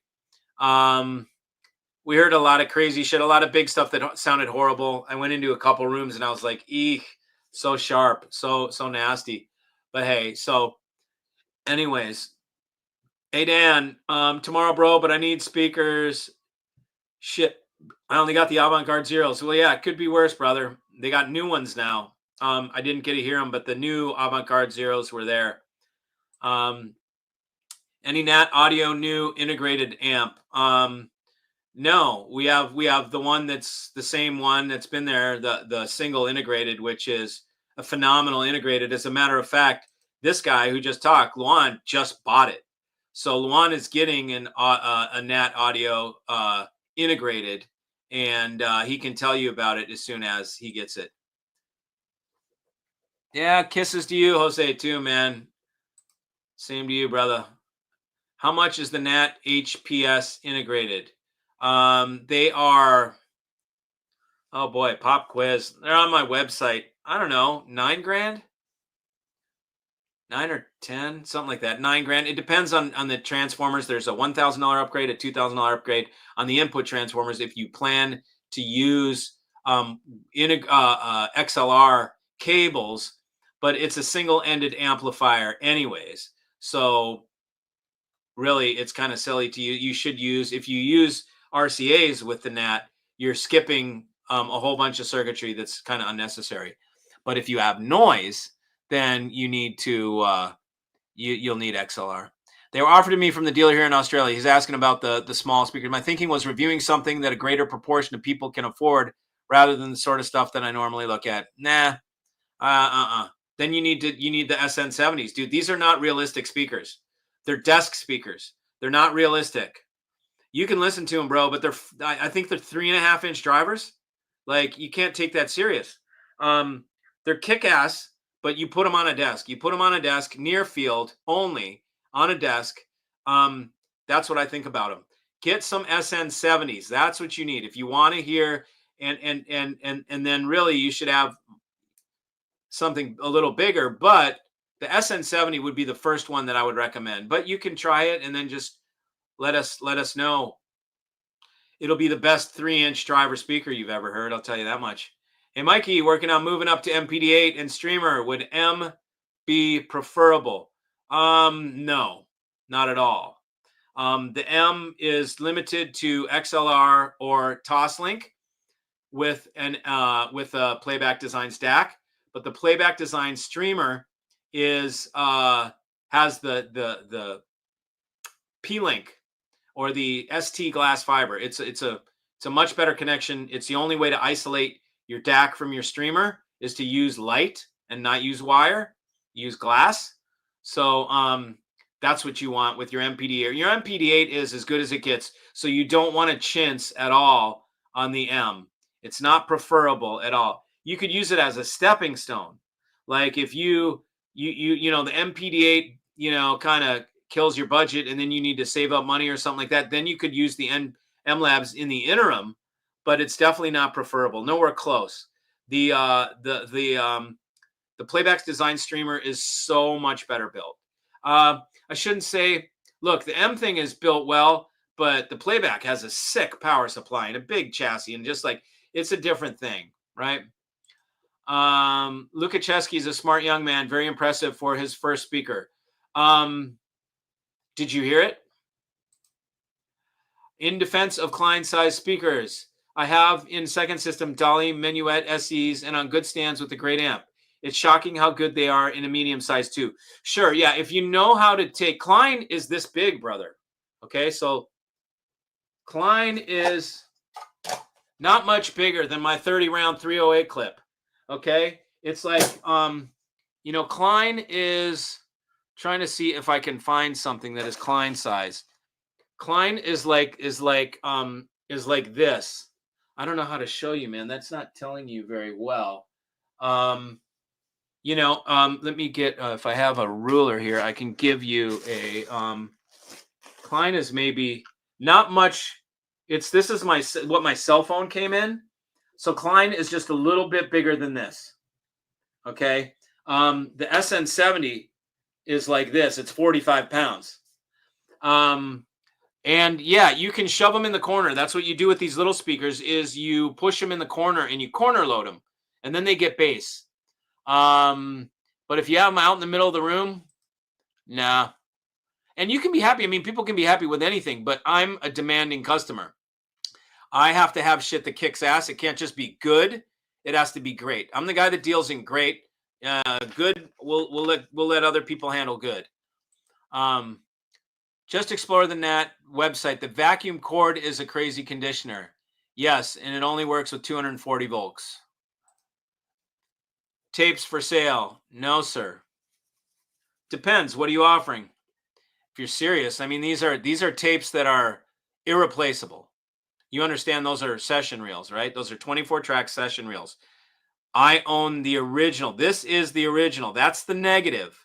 We heard a lot of crazy shit, a lot of big stuff that sounded horrible. I went into a couple rooms and I was like, eek, so sharp, so nasty. But hey, so anyways, hey Dan, tomorrow, bro, but I need speakers. Shit, I only got the Avant-Garde Zeros. Well, yeah, it could be worse, brother. They got new ones now. I didn't get to hear them, but the new Avant-Garde Zeros were there. Any Nat Audio new integrated amp? No, we have the one that's the same one that's been there, the single integrated, which is a phenomenal integrated. As a matter of fact, this guy who just talked, Luan, just bought it. So Luan is getting a Nat Audio integrated, and he can tell you about it as soon as he gets it. Yeah, kisses to you, Jose, too, man. Same to you, brother. How much is the Nat HPS integrated? They are, oh boy, pop quiz. They're on my website. I don't know, $9 grand? 9 or 10, something like that. $9 grand. It depends on the transformers. There's a $1,000 upgrade, a $2,000 upgrade on the input transformers if you plan to use XLR cables, but it's a single-ended amplifier anyways. So really, it's kind of silly to use. You should use, if you use RCAs with the NAT, you're skipping a whole bunch of circuitry that's kind of unnecessary. But if you have noise, then you need to you'll need XLR. They were offered to me from the dealer here in Australia. He's asking about the small speakers. My thinking was reviewing something that a greater proportion of people can afford rather than the sort of stuff that I normally look at. Nah, Then you need the SN70s, dude. These are not realistic speakers. They're desk speakers. They're not realistic. You can listen to them, bro, but I think they're 3.5-inch drivers. Like, you can't take that serious. They're kick-ass, but you put them on a desk. You put them on a desk near field only on a desk. That's what I think about them. Get some SN70s. That's what you need if you want to hear. And then really you should have something a little bigger. But the SN70 would be the first one that I would recommend. But you can try it and then just let us know. It'll be the best 3-inch driver speaker you've ever heard. I'll tell you that much. Hey, Mikey, working on moving up to MPD8 and streamer. Would M be preferable? No, not at all. The M is limited to XLR or Toslink with a playback design stack, but the playback design streamer has the P-Link or the ST glass fiber. It's a much better connection. It's the only way to isolate your DAC from your streamer is to use light and not use wire. Use glass. So that's what you want with your MPD8. Your MPD8 is as good as it gets. So you don't want to chintz at all on the M. It's not preferable at all. You could use it as a stepping stone. Like if you know the MPD8, kind of kills your budget and then you need to save up money or something like that, then you could use the M Labs in the interim, but it's definitely not preferable. Nowhere close. The playback design streamer is so much better built. I shouldn't say, look, the M thing is built well, but the playback has a sick power supply and a big chassis, and just like it's a different thing, right? Lukacheski is a smart young man, very impressive for his first speaker. Did you hear it? In defense of Klein-sized speakers, I have in second system Dolly Menuet SEs and on good stands with a great amp. It's shocking how good they are in a medium size too. Sure, yeah, if you know how to take, Klein is this big, brother. Okay, so Klein is not much bigger than my 30-round 308 clip. Okay, it's like, Klein is, trying to see if I can find something that is Klein size. Klein is like this. I don't know how to show you, man. That's not telling you very well. Let me get, if I have a ruler here, I can give you a, Klein is maybe not much. This is what my cell phone came in. So Klein is just a little bit bigger than this. Okay. The SN70 is like this. It's 45 pounds. And yeah, you can shove them in the corner. That's what you do with these little speakers is you push them in the corner and you corner load them and then they get bass. But if you have them out in the middle of the room, nah. And you can be happy. I mean, people can be happy with anything, but I'm a demanding customer. I have to have shit that kicks ass. It can't just be good. It has to be great. I'm the guy that deals in great. Good, we'll let other people handle good. Just explore the Nat website. The vacuum cord is a crazy conditioner. Yes, and it only works with 240 volts. Tapes for sale? No, sir. Depends. What are you offering? If you're serious, I mean, these are tapes that are irreplaceable. You understand those are session reels, right? Those are 24-track session reels. I own the original. This is the original. That's the negative.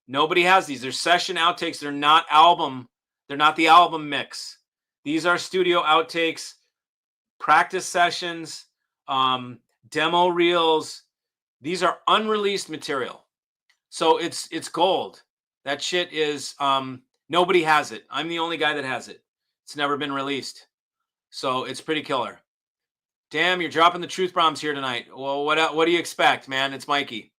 Nobody has these. They're session outtakes. They're not album. They're not the album mix. These are studio outtakes, practice sessions, demo reels. These are unreleased material. So it's gold. That shit is, nobody has it. I'm the only guy that has it. It's never been released. So it's pretty killer. Damn, you're dropping the truth bombs here tonight. Well, what do you expect, man? It's Mikey.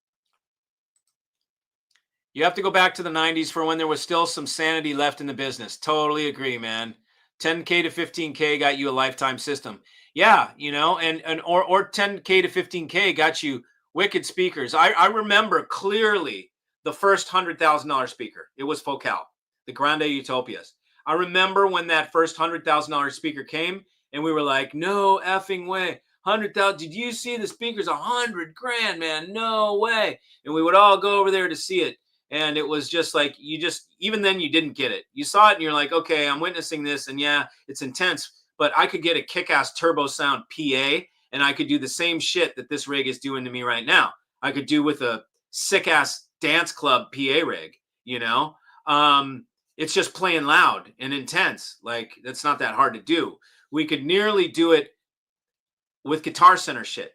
You have to go back to the 90s for when there was still some sanity left in the business. Totally agree, man. 10K to 15K got you a lifetime system. Yeah, you know, or 10K to 15K got you wicked speakers. I remember clearly the first $100,000 speaker. It was Focal, the Grande Utopias. I remember when that first $100,000 speaker came, and we were like, no effing way. 100,000. Did you see the speakers? $100,000, man. No way. And we would all go over there to see it. And it was just like, even then you didn't get it. You saw it and you're like, okay, I'm witnessing this. And yeah, it's intense, but I could get a kick-ass turbo sound PA and I could do the same shit that this rig is doing to me right now. I could do with a sick-ass dance club PA rig, you know? It's just playing loud and intense. Like, that's not that hard to do. We could nearly do it with Guitar Center shit.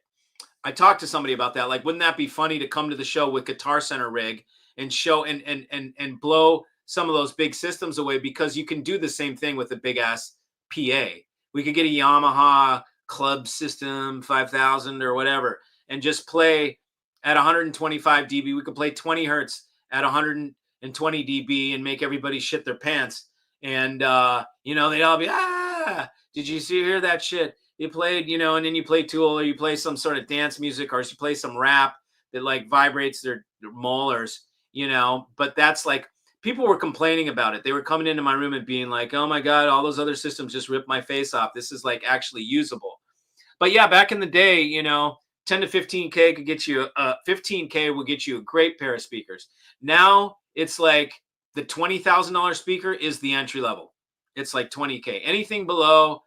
I talked to somebody about that. Like, wouldn't that be funny to come to the show with Guitar Center rig and show and blow some of those big systems away, because you can do the same thing with a big ass PA. We could get a Yamaha club system 5000 or whatever and just play at 125 dB. We could play 20 hertz at 120 dB and make everybody shit their pants. And you know, they'd all be, did you hear that shit? You played, you know, and then you play Tool or you play some sort of dance music or you play some rap that like vibrates their molars. You know, but that's like, people were complaining about it. They were coming into my room and being like, oh my God, all those other systems just ripped my face off. This is like actually usable. But yeah, back in the day, you know, 10 to 15K could get you, 15K will get you a great pair of speakers. Now it's like the $20,000 speaker is the entry level. It's like 20K. Anything below,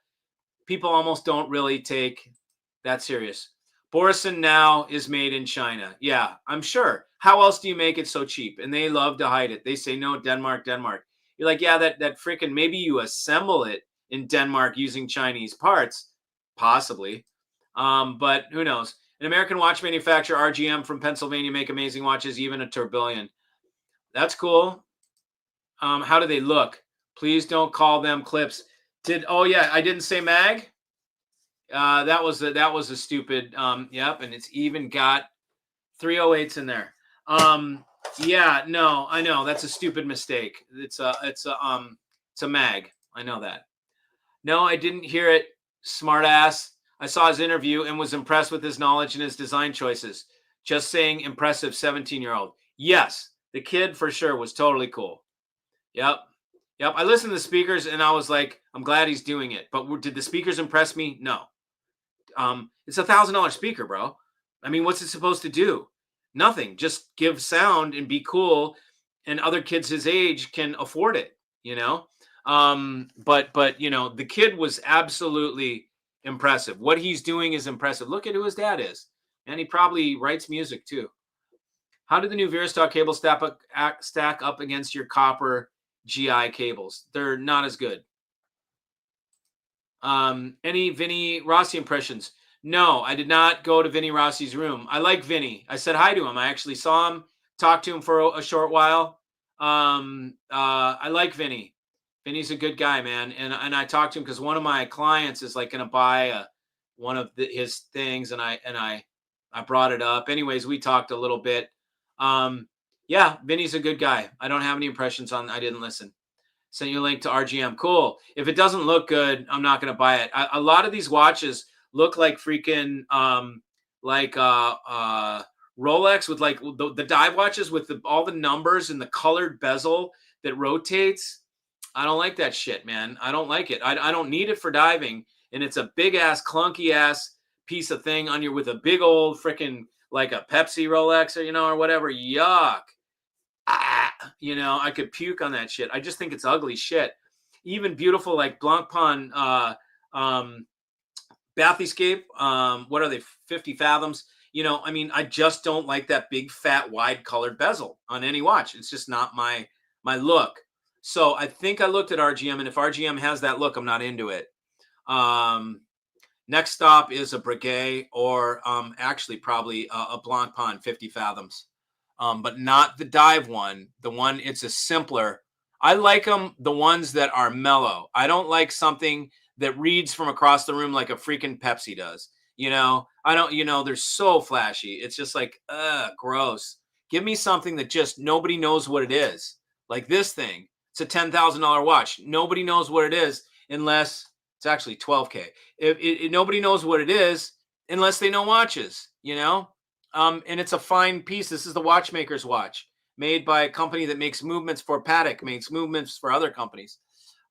people almost don't really take that serious. Borison now is made in China. Yeah, I'm sure. How else do you make it so cheap? And they love to hide it. They say, no, Denmark, Denmark. You're like, yeah, that freaking, maybe you assemble it in Denmark using Chinese parts, possibly. But who knows? An American watch manufacturer, RGM from Pennsylvania, make amazing watches, even a tourbillon. That's cool. How do they look? Please don't call them clips. Oh yeah, I didn't say mag. That was a stupid, yep. And it's even got 308s in there. Yeah, no, I know that's a stupid mistake. It's a mag. I know that. No, I didn't hear it. Smart ass. I saw his interview and was impressed with his knowledge and his design choices. Just saying, impressive 17-year-old. Yes, the kid for sure was totally cool. Yep. I listened to the speakers and I was like, I'm glad he's doing it. But did the speakers impress me? No. It's $1,000 speaker, bro. I mean, what's it supposed to do? Nothing. Just give sound and be cool. And other kids his age can afford it, you know? But you know, the kid was absolutely impressive. What he's doing is impressive. Look at who his dad is. And he probably writes music too. How do the new Veristalk cables stack up against your copper GI cables? They're not as good. Any Vinny Rossi impressions? No, I did not go to Vinny Rossi's room. I like Vinny. I said hi to him. I actually saw him, talked to him for a short while. I like Vinny. Vinny's a good guy, man. And I talked to him because one of my clients is like going to buy one of his things. And I brought it up. Anyways, we talked a little bit. Yeah, Vinny's a good guy. I don't have any impressions on, I didn't listen. Send you a link to RGM. Cool. If it doesn't look good, I'm not going to buy it. A lot of these watches look like freaking, Rolex with like the dive watches with all the numbers and the colored bezel that rotates. I don't like that shit, man. I don't like it. I don't need it for diving. And it's a big ass, clunky ass piece of thing on you with a big old freaking like a Pepsi Rolex or, or whatever. Yuck. I could puke on that shit. I just think it's ugly shit. Even beautiful like Blancpain Bathyscape. What are they? 50 fathoms. I just don't like that big, fat, wide colored bezel on any watch. It's just not my look. So I think I looked at RGM, and if RGM has that look, I'm not into it. Next stop is a Breguet or actually probably a Blancpain 50 fathoms, but not the dive one. The one, it's a simpler. I like them, the ones that are mellow. I don't like something that reads from across the room like a freaking Pepsi does. I don't, they're so flashy. It's just like, gross. Give me something that just nobody knows what it is. Like this thing. It's a $10,000 watch. Nobody knows what it is unless it's actually $12K. Nobody knows what it is unless they know watches, and it's a fine piece. This is the watchmaker's watch made by a company that makes movements for Patek, makes movements for other companies.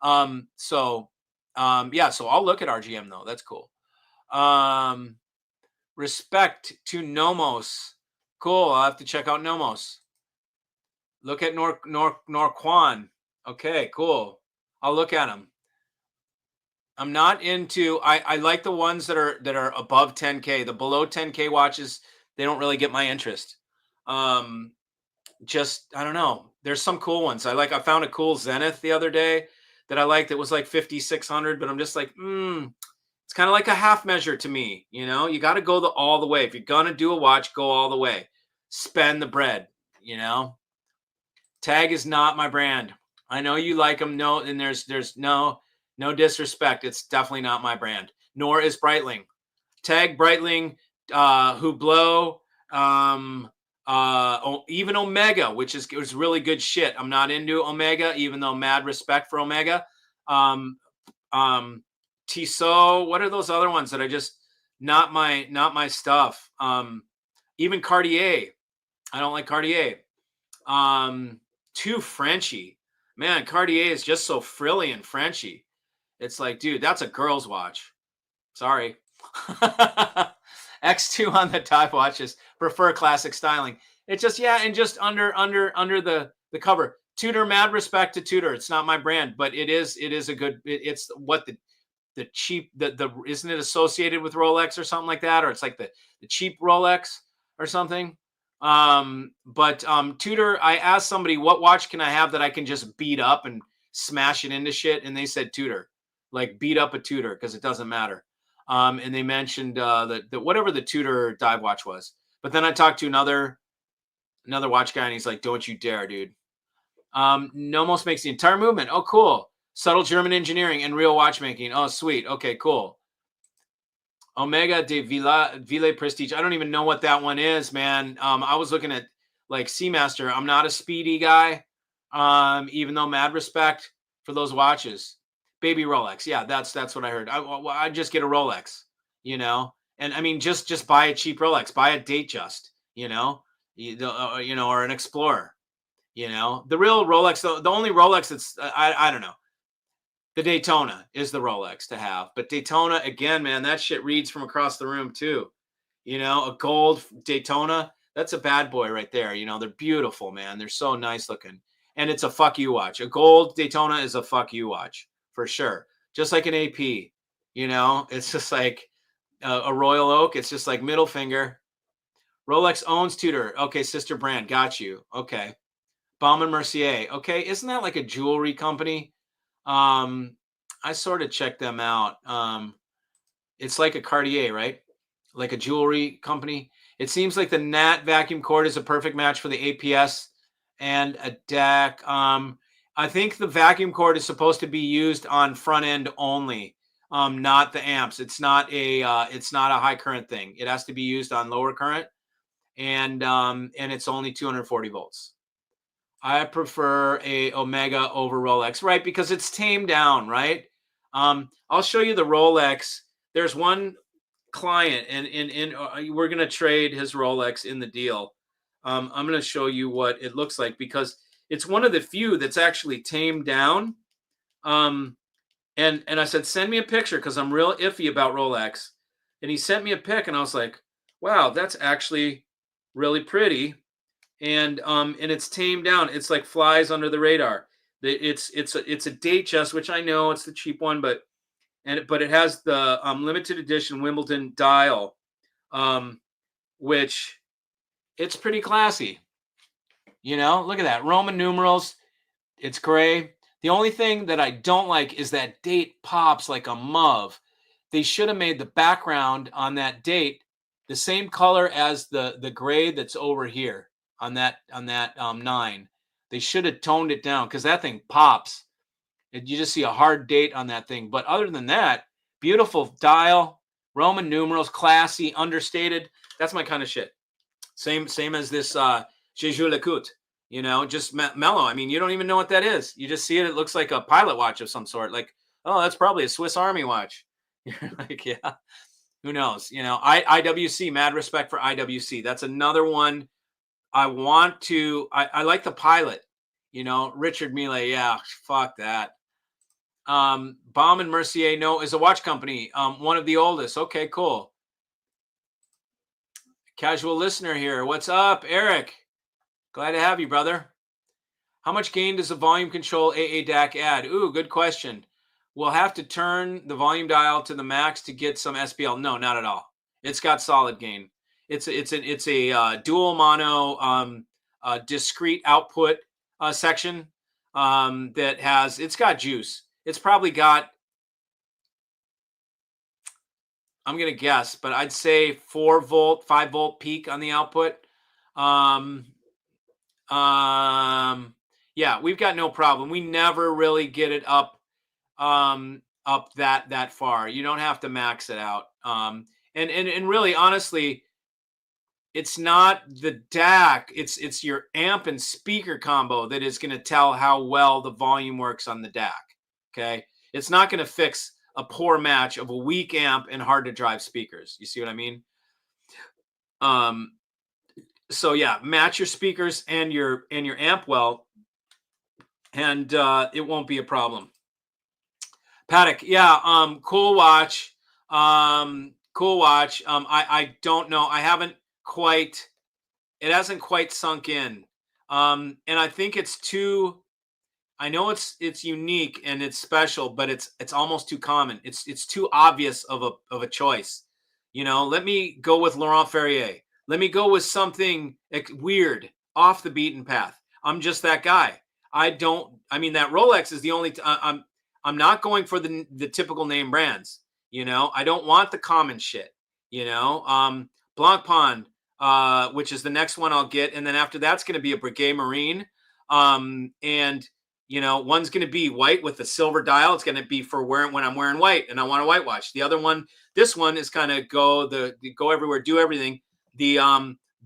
So I'll look at RGM though. That's cool. Respect to Nomos. Cool. I'll have to check out Nomos. Look at Norquan. Okay, cool. I'll look at them. I'm not into, I like the ones that are above 10K. The below 10K watches, they don't really get my interest. I don't know. There's some cool ones. I found a cool Zenith the other day that I liked. It was like 5,600, but I'm just like, it's kind of like a half measure to me. You got to go all the way. If you're going to do a watch, go all the way. Spend the bread, Tag is not my brand. I know you like them. No, and there's no disrespect. It's definitely not my brand. Nor is Breitling. Tag, Breitling, Hublot, even Omega, which was really good shit. I'm not into Omega, even though mad respect for Omega. Tissot. What are those other ones that I just not my stuff? Even Cartier. I don't like Cartier. Too Frenchy. Man, Cartier is just so frilly and Frenchy. It's like, dude, that's a girl's watch. Sorry. X2 on the dive watches. Prefer classic styling. It's just, and just under the cover. Tudor, mad respect to Tudor. It's not my brand, but it is a good, it's what the cheap, isn't it associated with Rolex or something like that? Or it's like the cheap Rolex or something. But Tudor, I asked somebody, what watch can I have that I can just beat up and smash it into shit? And they said Tudor, like beat up a Tudor because it doesn't matter. And they mentioned that whatever the Tudor dive watch was. But then I talked to another watch guy and he's like, don't you dare, dude. Nomos makes the entire movement. Oh, cool. Subtle German engineering and real watchmaking. Oh, sweet. Okay, cool. Omega de Ville Prestige. I don't even know what that one is, man. I was looking at like Seamaster. I'm not a speedy guy, even though mad respect for those watches. Baby Rolex. Yeah, that's what I heard. I just get a Rolex, And I mean, just buy a cheap Rolex. Buy a Datejust, or an Explorer. The real Rolex, the only Rolex that's, I don't know. The Daytona is the Rolex to have. But Daytona, again, man, that shit reads from across the room too. A gold Daytona, that's a bad boy right there. They're beautiful, man. They're so nice looking. And it's a fuck you watch. A gold Daytona is a fuck you watch for sure. Just like an AP, it's just like a Royal Oak. It's just like middle finger. Rolex owns Tudor. Okay, sister brand. Got you. Okay. Baume & Mercier. Okay, isn't that like a jewelry company? I sort of checked them out. It's like a Cartier, right? like a jewelry company. It seems like the Nat vacuum cord is a perfect match for the APS and a DAC. I think the vacuum cord is supposed to be used on front end only, not the amps. It's not a high current thing. It has to be used on lower current, and it's only 240 volts. I prefer a Omega over Rolex, right? Because it's tamed down, right? I'll show you the Rolex. There's one client, and we're going to trade his Rolex in the deal. I'm going to show you what it looks like because it's one of the few that's actually tamed down. And I said, send me a picture because I'm real iffy about Rolex. And he sent me a pic, and I was like, wow, that's actually really pretty. And it's tamed down. It's like flies under the radar. It's a date chest, which I know it's the cheap one, but it has the limited edition Wimbledon dial, which it's pretty classy. You know, look at that. Roman numerals. It's gray. The only thing that I don't like is that date pops like a muv. They should have made the background on that date the same color as the gray that's over here on that 9. They should have toned it down because that thing pops. You just see a hard date on that thing. But other than that, beautiful dial, Roman numerals, classy, understated. That's my kind of shit. Same as this Jeju Lecoute, you know, just mellow. I mean, you don't even know what that is. You just see it. It looks like a pilot watch of some sort. Like, oh, that's probably a Swiss Army watch. You're like, yeah, who knows? You know, IWC, mad respect for IWC. That's another one I want to. I like the pilot. You know, Richard Mille. Yeah, fuck that. Baum and Mercier, no, is a watch company. One of the oldest. Okay, cool. Casual listener here. What's up, Eric? Glad to have you, brother. How much gain does the volume control AA DAC add? Ooh, good question. We'll have to turn the volume dial to the max to get some SPL. No, not at all. It's got solid gain. It's a dual mono discrete output section that has, it's got juice. It's probably got, I'm going to guess, but I'd say 4 volt, 5 volt peak on the output. Yeah, we've got no problem. We never really get it up that far. You don't have to max it out. And really, honestly, it's not the DAC. It's your amp and speaker combo that is going to tell how well the volume works on the DAC. Okay, it's not going to fix a poor match of a weak amp and hard to drive speakers. You see what I mean? So yeah, match your speakers and your amp well, and it won't be a problem. Paddock, yeah, cool watch. Cool watch. I don't know. I haven't quite, it hasn't quite sunk in. And I think it's too, I know it's unique and it's special, but it's almost too common. It's too obvious of a choice. You know, let me go with Laurent Ferrier. Let me go with something weird, off the beaten path. I'm just that guy. I mean, that Rolex is the only, I'm not going for the typical name brands. You know, I don't want the common shit, you know, Blancpain, which is the next one I'll get. And then after that's going to be a Breguet Marine. And, you know, one's going to be white with a silver dial. It's going to be for when I'm wearing white and I want a white watch. The other one, this one is kind of go everywhere, do everything. The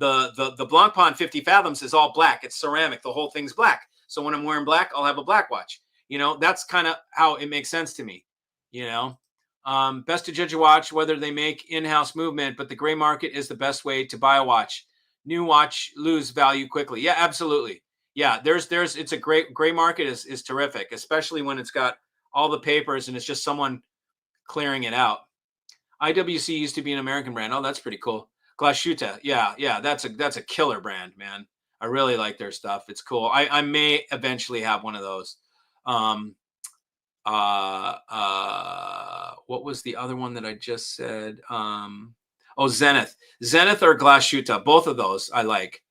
Blancpain 50 Fathoms is all black. It's ceramic. The whole thing's black. So when I'm wearing black, I'll have a black watch. You know, that's kind of how it makes sense to me, you know. Best to judge a watch whether they make in-house movement, but the gray market is the best way to buy a watch. New watch lose value quickly. Yeah, absolutely. Yeah, it's a great gray market is terrific, especially when it's got all the papers and it's just someone clearing it out. IWC used to be an American brand. Oh, that's pretty cool. Glashuta. Yeah, that's a killer brand, man. I really like their stuff. It's cool. I may eventually have one of those. What was the other one that I just said? Zenith or Glashuta. Both of those I like.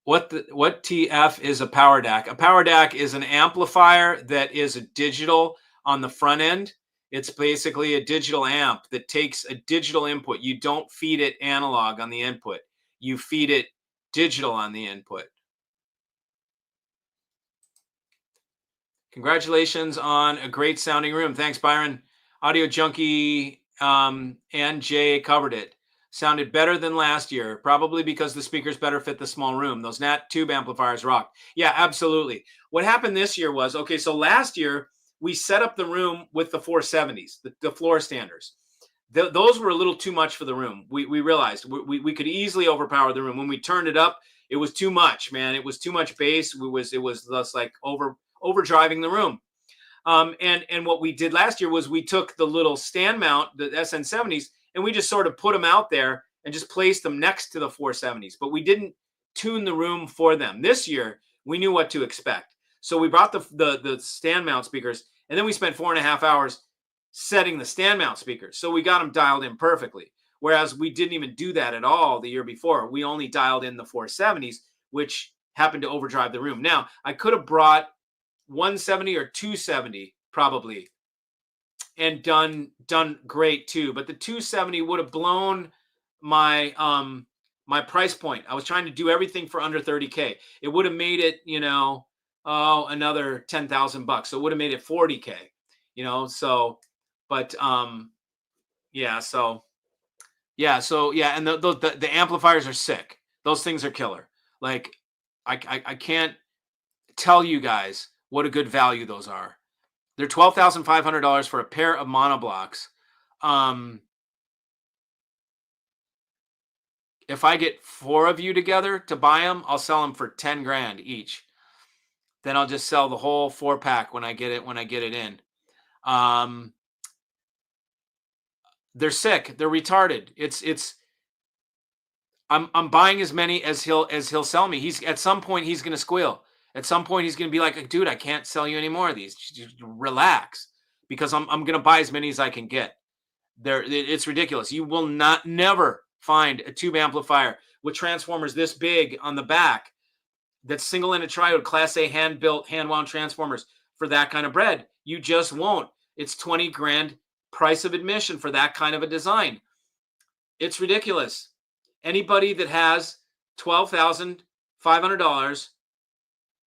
What TF is a power DAC? A power DAC is an amplifier that is a digital on the front end, It's basically a digital amp that takes a digital input. You don't feed it analog on the input. You feed it digital on the input. Congratulations on a great sounding room. Thanks, Byron. Audio Junkie and Jay covered it. Sounded better than last year, probably because the speakers better fit the small room. Those Nat tube amplifiers rocked. Yeah, absolutely. What happened this year was, okay, so last year we set up the room with the 470s, the floor standers. Those were a little too much for the room. We realized we could easily overpower the room. When we turned it up, it was too much, man. It was too much bass. It was just like overdriving the room. And what we did last year was we took the little stand mount, the SN70s, and we just sort of put them out there and just placed them next to the 470s. But we didn't tune the room for them. This year, we knew what to expect. So we brought the stand mount speakers, and then we spent 4.5 hours setting the stand mount speakers. So we got them dialed in perfectly. Whereas we didn't even do that at all the year before. We only dialed in the 470s, which happened to overdrive the room. Now, I could have brought 170 or 270 probably and done great too, but the 270 would have blown my my price point. I was trying to do everything for under 30K. It would have made it, another $10,000. So it would have made it 40K, so but and the amplifiers are sick. Those things are killer. Like I can't tell you guys what a good value those are. They're $12,500 for a pair of monoblocks. If I get 4 of you together to buy them, I'll sell them for 10 grand each. Then I'll just sell the whole 4-pack when I get it in. They're sick. They're retarded. I'm buying as many as he'll sell me. At some point he's going to squeal. At some point he's going to be like, dude, I can't sell you any more of these. Just relax, because I'm going to buy as many as I can get. It's ridiculous. You will never find a tube amplifier with transformers this big on the back that's single-ended triode, Class A hand-built, hand-wound transformers for that kind of bread. You just won't. It's 20 grand price of admission for that kind of a design. It's ridiculous. Anybody that has $12,500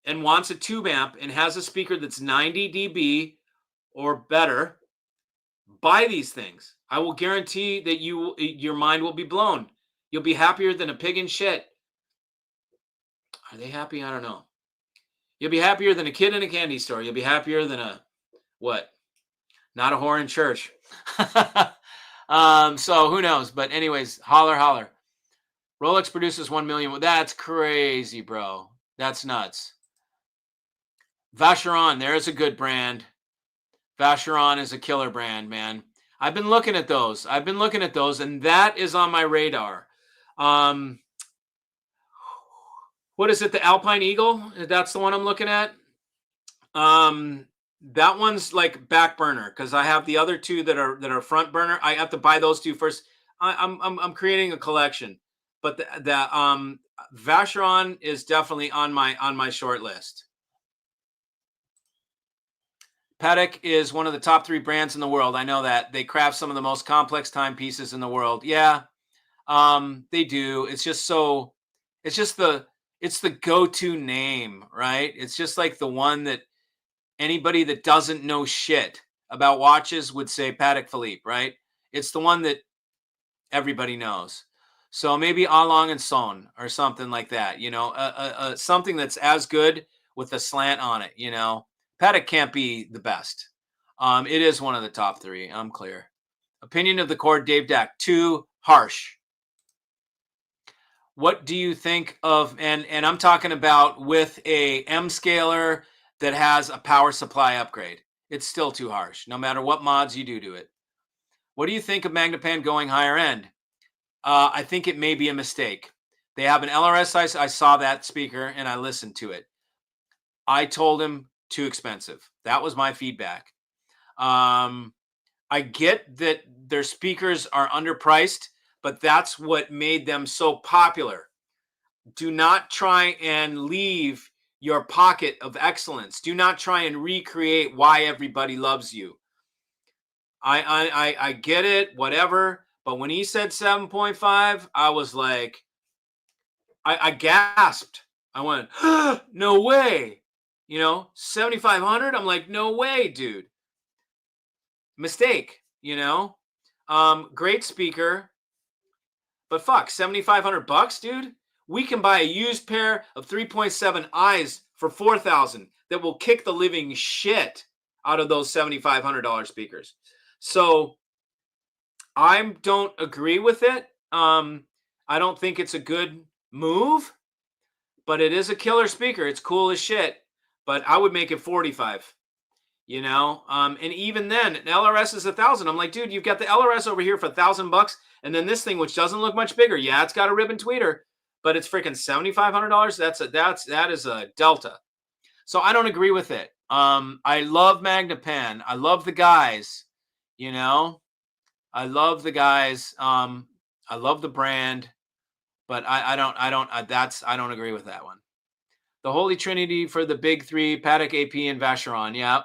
and wants a tube amp and has a speaker that's 90 dB or better, buy these things. I will guarantee that your mind will be blown. You'll be happier than a pig in shit. Are they happy? I don't know. You'll be happier than a kid in a candy store. You'll be happier than what? Not a whore in church. So who knows? But anyways, holler. Rolex produces 1 million. That's crazy, bro. That's nuts. Vacheron, there's a good brand. Vacheron is a killer brand, man. I've been looking at those, and that is on my radar. What is it? The Alpine Eagle? That's the one I'm looking at. That one's like back burner because I have the other two that are front burner. I have to buy those two first. I'm creating a collection, but the Vacheron is definitely on my short list. Patek is one of the top 3 brands in the world. I know that. They craft some of the most complex timepieces in the world. Yeah, they do. It's the go-to name, right? It's just like the one that anybody that doesn't know shit about watches would say Patek Philippe, right? It's the one that everybody knows. So maybe Along and Son or something like that, something that's as good with a slant on it, Patek can't be the best. It is one of the top 3. I'm clear. Opinion of the Court, Dave Dack, too harsh. What do you think of, and I'm talking about with a M scaler that has a power supply upgrade. It's still too harsh, no matter what mods you do to it. What do you think of Magnepan going higher end? I think it may be a mistake. They have an LRS. I saw that speaker and I listened to it. I told him too expensive. That was my feedback. I get that their speakers are underpriced, but that's what made them so popular. Do not try and leave your pocket of excellence. Do not try and recreate why everybody loves you. I get it, whatever. But when he said 7.5, I was like, I gasped. I went, no way. 7,500. I'm like, no way, dude. Mistake. Great speaker, but fuck, 7,500 bucks, dude. We can buy a used pair of 3.7 eyes for 4,000 that will kick the living shit out of those $7,500 speakers. So I don't agree with it. I don't think it's a good move, but it is a killer speaker. It's cool as shit, but I would make it 45, and even then an LRS is 1,000. I'm like, dude, you've got the LRS over here for $1,000, and then this thing, which doesn't look much bigger. Yeah, it's got a ribbon tweeter, but it's freaking $7,500. That is a delta. So I don't agree with it. I love Magnapan. I love the guys, I love the guys. I love the brand, but I don't agree with that one. The Holy Trinity for the big three: Paddock, AP, and Vacheron. Yeah,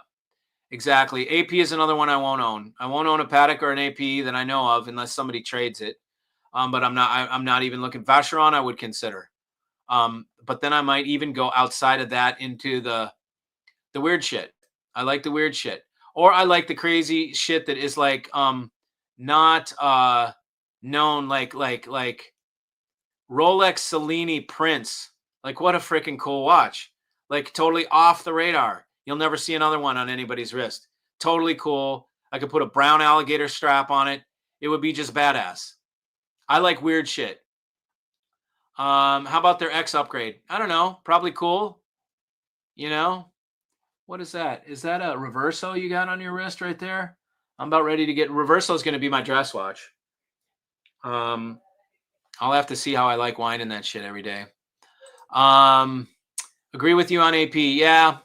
exactly. AP is another one I won't own. I won't own a Paddock or an AP that I know of unless somebody trades it. But I'm not even looking. Vacheron I would consider. But then I might even go outside of that into the weird shit. I like the weird shit. Or I like the crazy shit that is like not known, like Rolex Cellini Prince. Like, what a freaking cool watch. Like, totally off the radar. You'll never see another one on anybody's wrist. Totally cool. I could put a brown alligator strap on it. It would be just badass. I like weird shit. How about their X upgrade? I don't know. Probably cool. What is that? Is that a Reverso you got on your wrist right there? I'm about ready to get Reverso is going to be my dress watch. I'll have to see how I like winding that shit every day. Agree with you on AP. Yeah.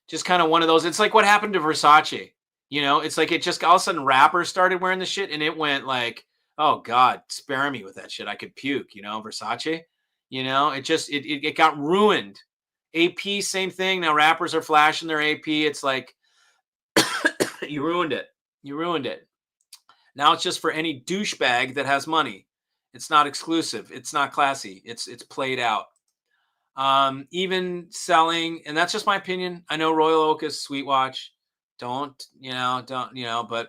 Just kind of one of those. It's like what happened to Versace. It's like it just all of a sudden rappers started wearing the shit and it went like, oh God, spare me with that shit. I could puke, Versace. It got ruined. AP, same thing. Now rappers are flashing their AP. It's like you ruined it. You ruined it. Now it's just for any douchebag that has money. It's not exclusive. It's not classy. It's played out. Even selling, and that's just my opinion. I know Royal Oak is sweet watch. But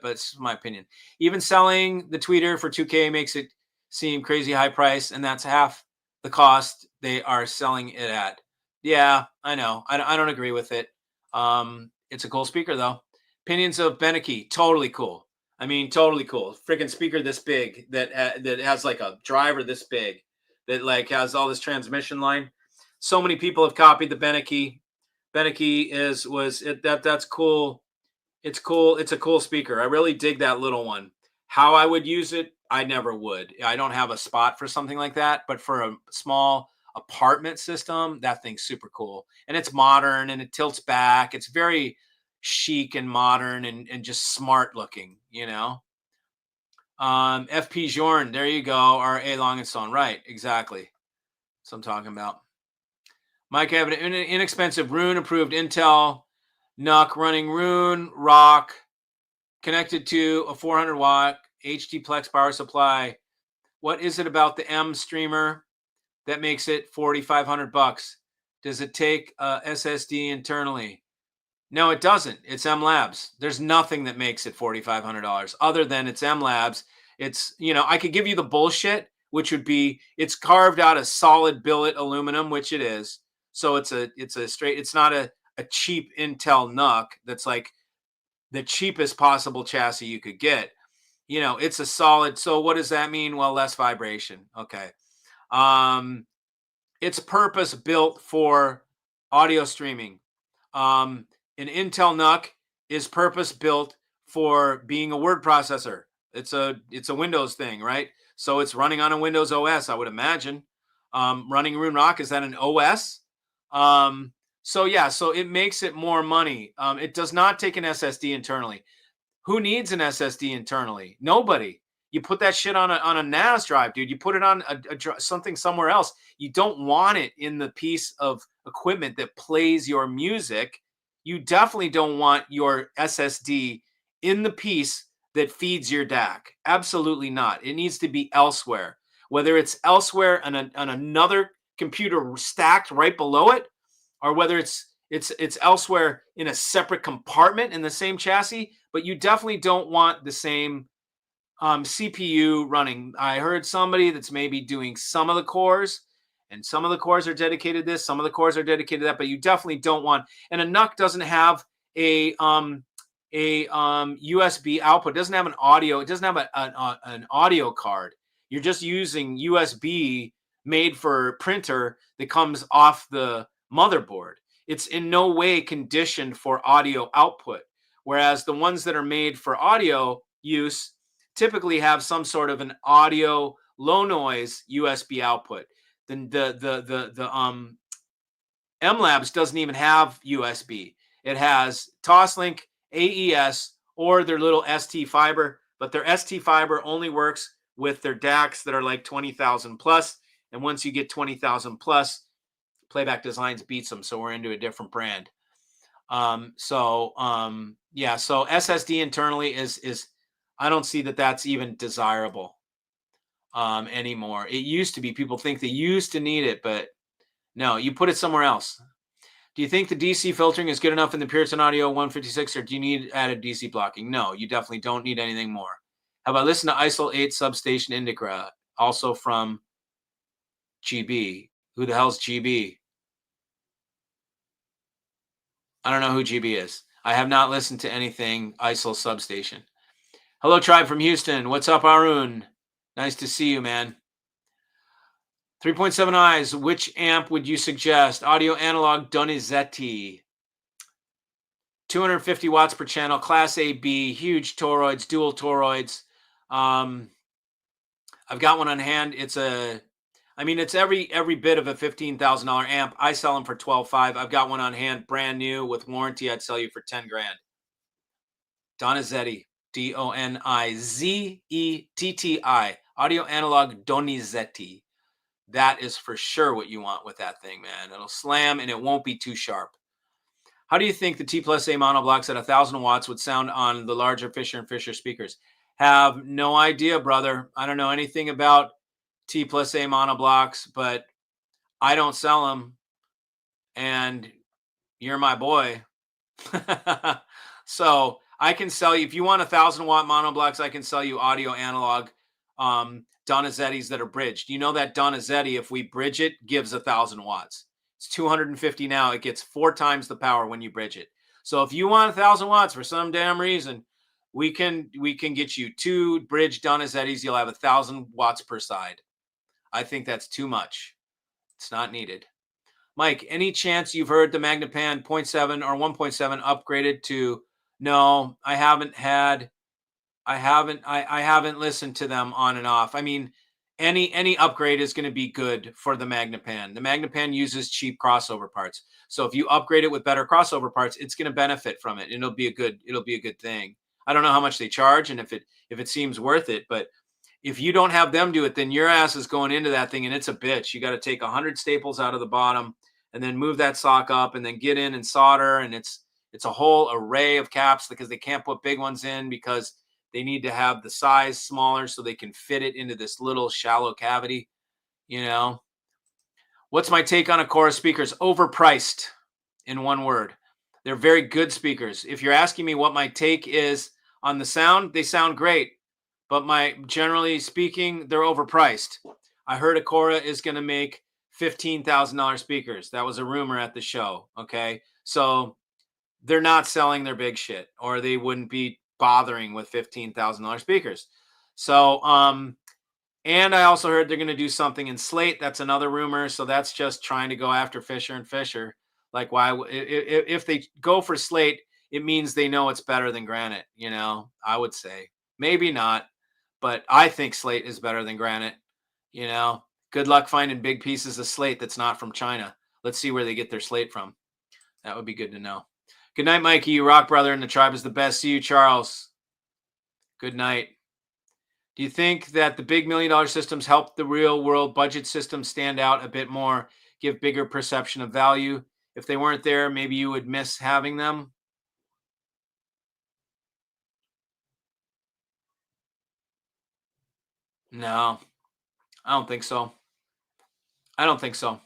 it's my opinion. Even selling the tweeter for $2K makes it seem crazy high price, and that's half the cost they are selling it at. Yeah, I know. I don't agree with it. It's a cool speaker though. Opinions of Beneke, totally cool. I mean, totally cool. Freaking speaker this big that has like a driver this big that like has all this transmission line. So many people have copied the Beneke. Beneke that's cool. It's cool. It's a cool speaker. I really dig that little one. How I would use it, I never would. I don't have a spot for something like that, but for a small apartment system, that thing's super cool. And it's modern and it tilts back. It's very chic and modern and just smart looking, FP Jorn, there you go. Or A Longenstone. Right, exactly. That's what I'm talking about. Mike, I have an inexpensive Rune approved Intel NUC running Rune Rock connected to a 400 watt HD Plex power supply. What is it about the M streamer that makes it $4,500? Does it take a SSD internally? No, it doesn't. It's M Labs. There's nothing that makes it $4,500 other than it's M Labs. It's, I could give you the bullshit, which would be it's carved out of solid billet aluminum, which it is. So it's not a cheap Intel NUC that's like the cheapest possible chassis you could get. It's a solid. So what does that mean? Well, less vibration. Okay. It's purpose built for audio streaming. An Intel NUC is purpose built for being a word processor. It's a Windows thing, right? So it's running on a Windows OS, I would imagine. Running Rune Rock, is that an OS? So it makes it more money. It does not take an SSD internally. Who needs an SSD internally? Nobody. You put that shit on a NAS drive, dude. You put it on something somewhere else. You don't want it in the piece of equipment that plays your music. You definitely don't want your SSD in the piece that feeds your DAC. Absolutely not. It needs to be elsewhere, whether it's elsewhere on another computer stacked right below it, or whether it's elsewhere in a separate compartment in the same chassis. But you definitely don't want the same CPU running. I heard somebody that's maybe doing some of the cores, and some of the cores are dedicated to this, some of the cores are dedicated to that, but you definitely don't want. And a NUC doesn't have a USB output. It doesn't have an audio. It doesn't have an audio card. You're just using USB made for printer that comes off the motherboard. It's in no way conditioned for audio output. Whereas the ones that are made for audio use typically have some sort of an audio low noise USB output. Then the MLabs doesn't even have USB. It has Toslink, AES, or their little ST fiber, but their ST fiber only works with their DACs that are like 20,000 plus. And once you get 20,000 plus, Playback Designs beats them. So we're into a different brand. So SSD internally is I don't see that that's even desirable anymore. It used to be. People think they used to need it, but no, you put it somewhere else. Do you think the DC filtering is good enough in the Pearson Audio 156, or do you need added DC blocking? No, you definitely don't need anything more. How about listen to ISIL 8 Substation Indica, also from GB? Who the hell's GB? I don't know who GB is. I have not listened to anything ISIL Substation. Hello, Tribe from Houston. What's up, Arun? Nice to see you, man. 3.7 eyes. Which amp would you suggest? Audio analog Donizetti. 250 watts per channel. Class A, B. Huge toroids. Dual toroids. I've got one on hand. It's every bit of a $15,000 amp. I sell them for $12,500. I've got one on hand, brand new with warranty. I'd sell you for $10,000. Donizetti. Donizetti. Audio analog Donizetti. That is for sure what you want with that thing, man. It'll slam and it won't be too sharp. How do you think the T plus A monoblocks at 1,000 watts would sound on the larger Fisher & Fisher speakers? Have no idea, brother. I don't know anything about T plus A monoblocks, but I don't sell them. And you're my boy. So I can sell you, if you want 1,000 watt monoblocks, I can sell you audio analog Donizettis that are bridged. You know that Donizetti, if we bridge it, gives 1,000 watts. It's 250 now. It gets 4 times the power when you bridge it. So if you want 1,000 watts for some damn reason, we can get you 2 bridged Donizettis. You'll have 1,000 watts per side. I think that's too much. It's not needed. Mike, any chance you've heard the Magnepan 0.7 or 1.7 upgraded to? No, I haven't listened to them on and off. I mean, any upgrade is going to be good for the Magnepan. The Magnepan uses cheap crossover parts. So if you upgrade it with better crossover parts, it's going to benefit from it. And it'll be a good thing. I don't know how much they charge and if it seems worth it, but if you don't have them do it, then your ass is going into that thing and it's a bitch. You got to take 100 staples out of the bottom and then move that sock up and then get in and solder. And it's a whole array of caps because they can't put big ones in because they need to have the size smaller so they can fit it into this little shallow cavity, you know. What's my take on Akora speakers? Overpriced, in one word. They're very good speakers. If you're asking me what my take is on the sound, they sound great. But generally speaking, they're overpriced. I heard Akora is going to make $15,000 speakers. That was a rumor at the show, okay? So they're not selling their big shit, or they wouldn't be bothering with $15,000 speakers. So, and I also heard they're going to do something in slate. That's another rumor. So that's just trying to go after Fisher & Fisher. Like, why, if they go for slate, it means they know it's better than granite, you know, I would say. Maybe not, but I think slate is better than granite, you know. Good luck finding big pieces of slate that's not from China. Let's see where they get their slate from. That would be good to know. Good night, Mikey. You rock, brother, and the tribe is the best. See you, Charles. Good night. Do you think that the big $1 million systems help the real world budget systems stand out a bit more, give bigger perception of value? If they weren't there, maybe you would miss having them. No, I don't think so. I don't think so.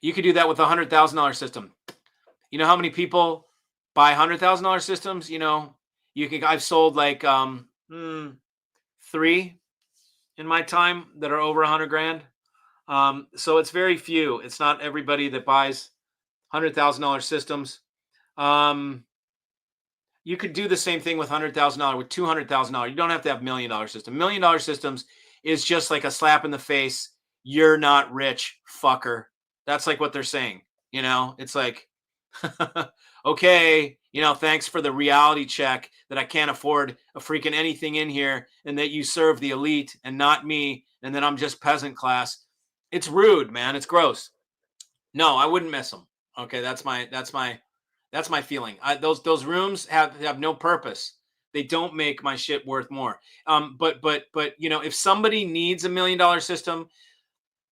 You could do that with a $100,000 system. You know how many people buy $100,000 systems? You know, I've sold like 3 in my time that are over 100 grand. So it's very few. It's not everybody that buys $100,000 systems. You could do the same thing with $100,000, with $200,000. You don't have to have $1 million system. $1 million systems is just like a slap in the face. You're not rich, fucker. That's like what they're saying. You know, it's like, okay, you know, thanks for the reality check that I can't afford a freaking anything in here, and that you serve the elite and not me, and then I'm just peasant class. It's rude, man. It's gross. No, I wouldn't miss them. Okay, that's my feeling. Those rooms have no purpose. They don't make my shit worth more. But you know, if somebody needs $1 million system,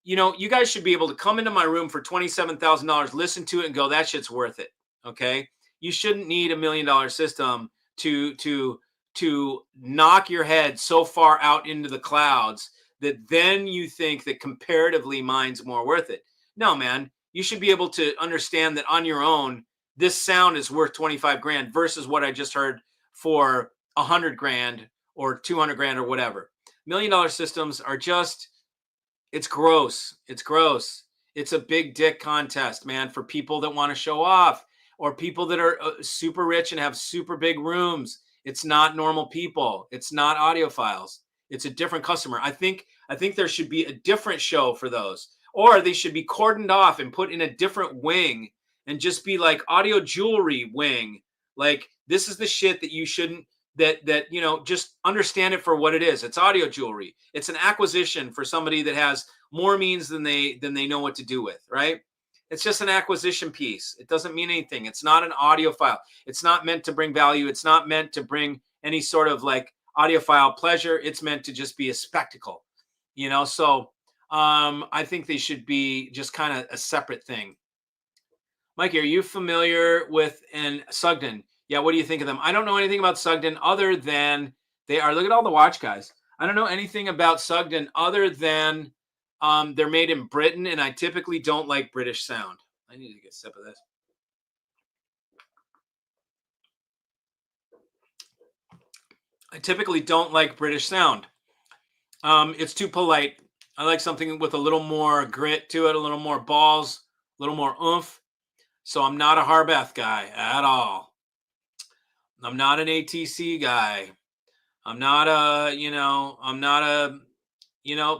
you know, you guys should be able to come into my room for $27,000, listen to it, and go, that shit's worth it. Okay, you shouldn't need $1 million system to knock your head so far out into the clouds that then you think that comparatively mine's more worth it. No, man, you should be able to understand that on your own, this sound is worth 25 grand versus what I just heard for 100 grand or 200 grand or whatever. $1 million systems are just, it's gross. It's gross. It's a big dick contest, man, for people that want to show off or people that are super rich and have super big rooms. It's not normal people. It's not audiophiles. It's a different customer. I think there should be a different show for those, or they should be cordoned off and put in a different wing and just be like audio jewelry wing. Like, this is the shit that you shouldn't, that you know, just understand it for what it is. It's audio jewelry. It's an acquisition for somebody that has more means than they know what to do with, right? It's just an acquisition piece. It doesn't mean anything. It's not an audiophile. It's not meant to bring value. It's not meant to bring any sort of like audiophile pleasure. It's meant to just be a spectacle, you know? So I think they should be just kind of a separate thing. Mikey, are you familiar with Sugden? Yeah, what do you think of them? I don't know anything about Sugden other than they are. Look at all the watch guys. I don't know anything about Sugden other than they're made in Britain, and I typically don't like British sound. I need to get a sip of this. I typically don't like British sound. It's too polite. I like something with a little more grit to it, a little more balls, a little more oomph. So I'm not a Harbeth guy at all. I'm not an ATC guy. I'm not a,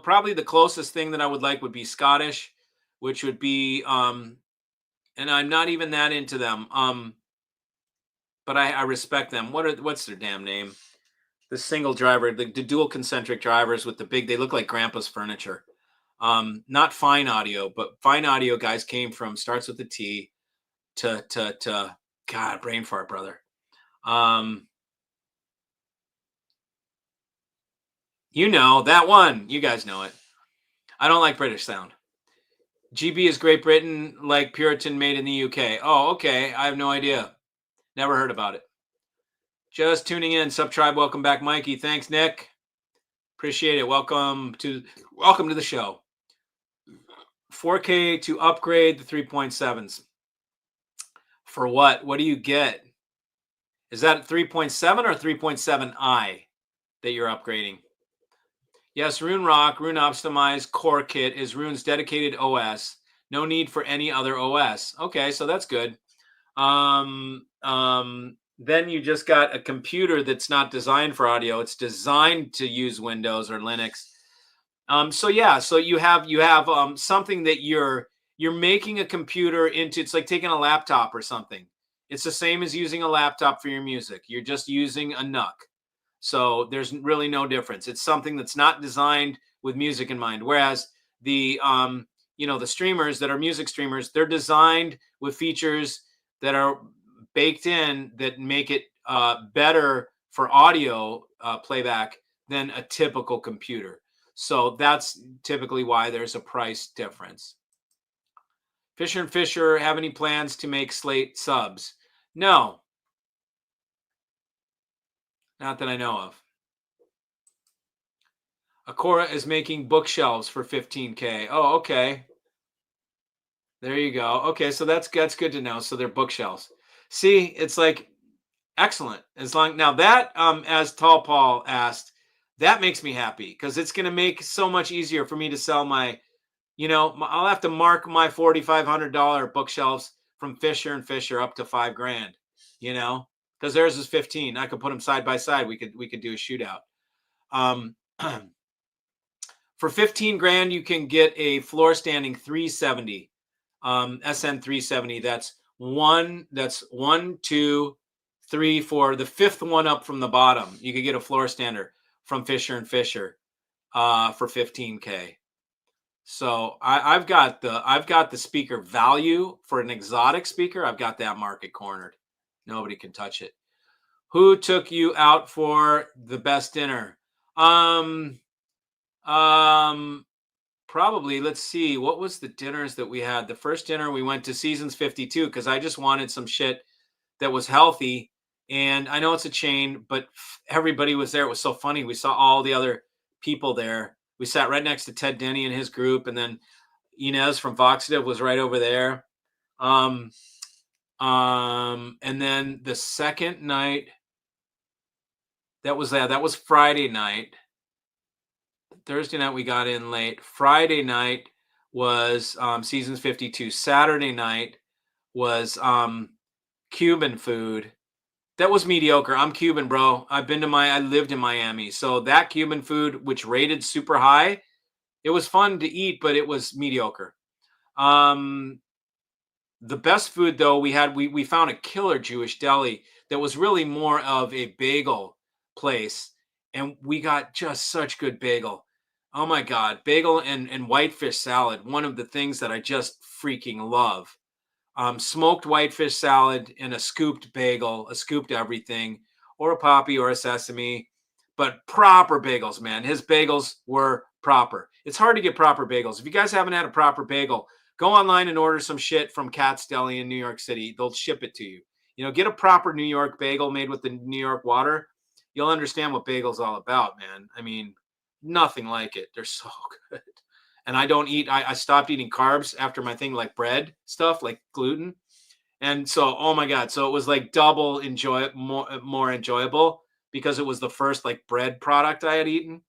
probably the closest thing that I would like would be Scottish, which would be, and I'm not even that into them. But I respect them. What's their damn name? The single driver, the dual concentric drivers with the big, they look like grandpa's furniture. Not Fine Audio, but Fine Audio guys came from, starts with the T to God, brain fart, brother. You know, that one, you guys know it. I don't like British sound. GB is Great Britain, like Puritan made in the UK. Oh, okay. I have no idea. Never heard about it. Just tuning in. Sub Tribe, welcome back, Mikey. Thanks, Nick. Appreciate it. Welcome to the show. 4K to upgrade the 3.7s. For what? What do you get? Is that 3.7 or 3.7i that you're upgrading? Yes, Rune Rock, Rune Optimized Core Kit is Rune's dedicated OS. No need for any other OS. Okay, so that's good. Then you just got a computer that's not designed for audio. It's designed to use Windows or Linux. So you have something that you're making a computer into. It's like taking a laptop or something. It's the same as using a laptop for your music. You're just using a NUC. So there's really no difference. It's something that's not designed with music in mind. Whereas the the streamers that are music streamers, they're designed with features that are baked in that make it better for audio playback than a typical computer. So that's typically why there's a price difference. Fisher and Fisher have any plans to make Slate subs? No. Not that I know of. Akora is making bookshelves for 15K. Oh, okay. There you go. Okay, so that's good to know. So they're bookshelves. See, it's like excellent. As long now that as Tall Paul asked, that makes me happy because it's going to make so much easier for me to sell my, I'll have to mark my $4,500 bookshelves from Fisher and Fisher up to $5,000, because theirs is 15. I could put them side by side. We could do a shootout. For 15 grand, you can get a floor standing 370, SN 370. That's one, 2, 3, 4. The fifth one up from the bottom. You could get a floor stander from Fisher and Fisher for 15K. So I've got the speaker value for an exotic speaker. I've got that market cornered. Nobody can touch it. Who took you out for the best dinner? Probably, let's see, what was the dinners that we had? The first dinner we went to Seasons 52 because I just wanted some shit that was healthy. And I know it's a chain, but everybody was there. It was so funny. We saw all the other people there. We sat right next to Ted Denny and his group, and then Inez from Voxdiv was right over there. And then the second night, that was Friday night. Thursday night we got in late. Friday night was Seasons 52. Saturday night was Cuban food. That was mediocre. I'm Cuban, bro. I lived in Miami. So that Cuban food, which rated super high, it was fun to eat, but it was mediocre. The best food though, we found a killer Jewish deli that was really more of a bagel place. And we got just such good bagel. Oh my God, bagel and whitefish salad. One of the things that I just freaking love. Smoked whitefish salad and a scooped bagel, a scooped everything, or a poppy or a sesame, but proper bagels, man. His bagels were proper. It's hard to get proper bagels. If you guys haven't had a proper bagel, go online and order some shit from Katz Deli in New York City. They'll ship it to you. Get a proper New York bagel made with the New York water. You'll understand what bagel's all about, man. I mean, nothing like it. They're so good. And I don't eat, I stopped eating carbs after my thing, like bread stuff, like gluten. And so, oh my God. So it was like double more enjoyable because it was the first like bread product I had eaten.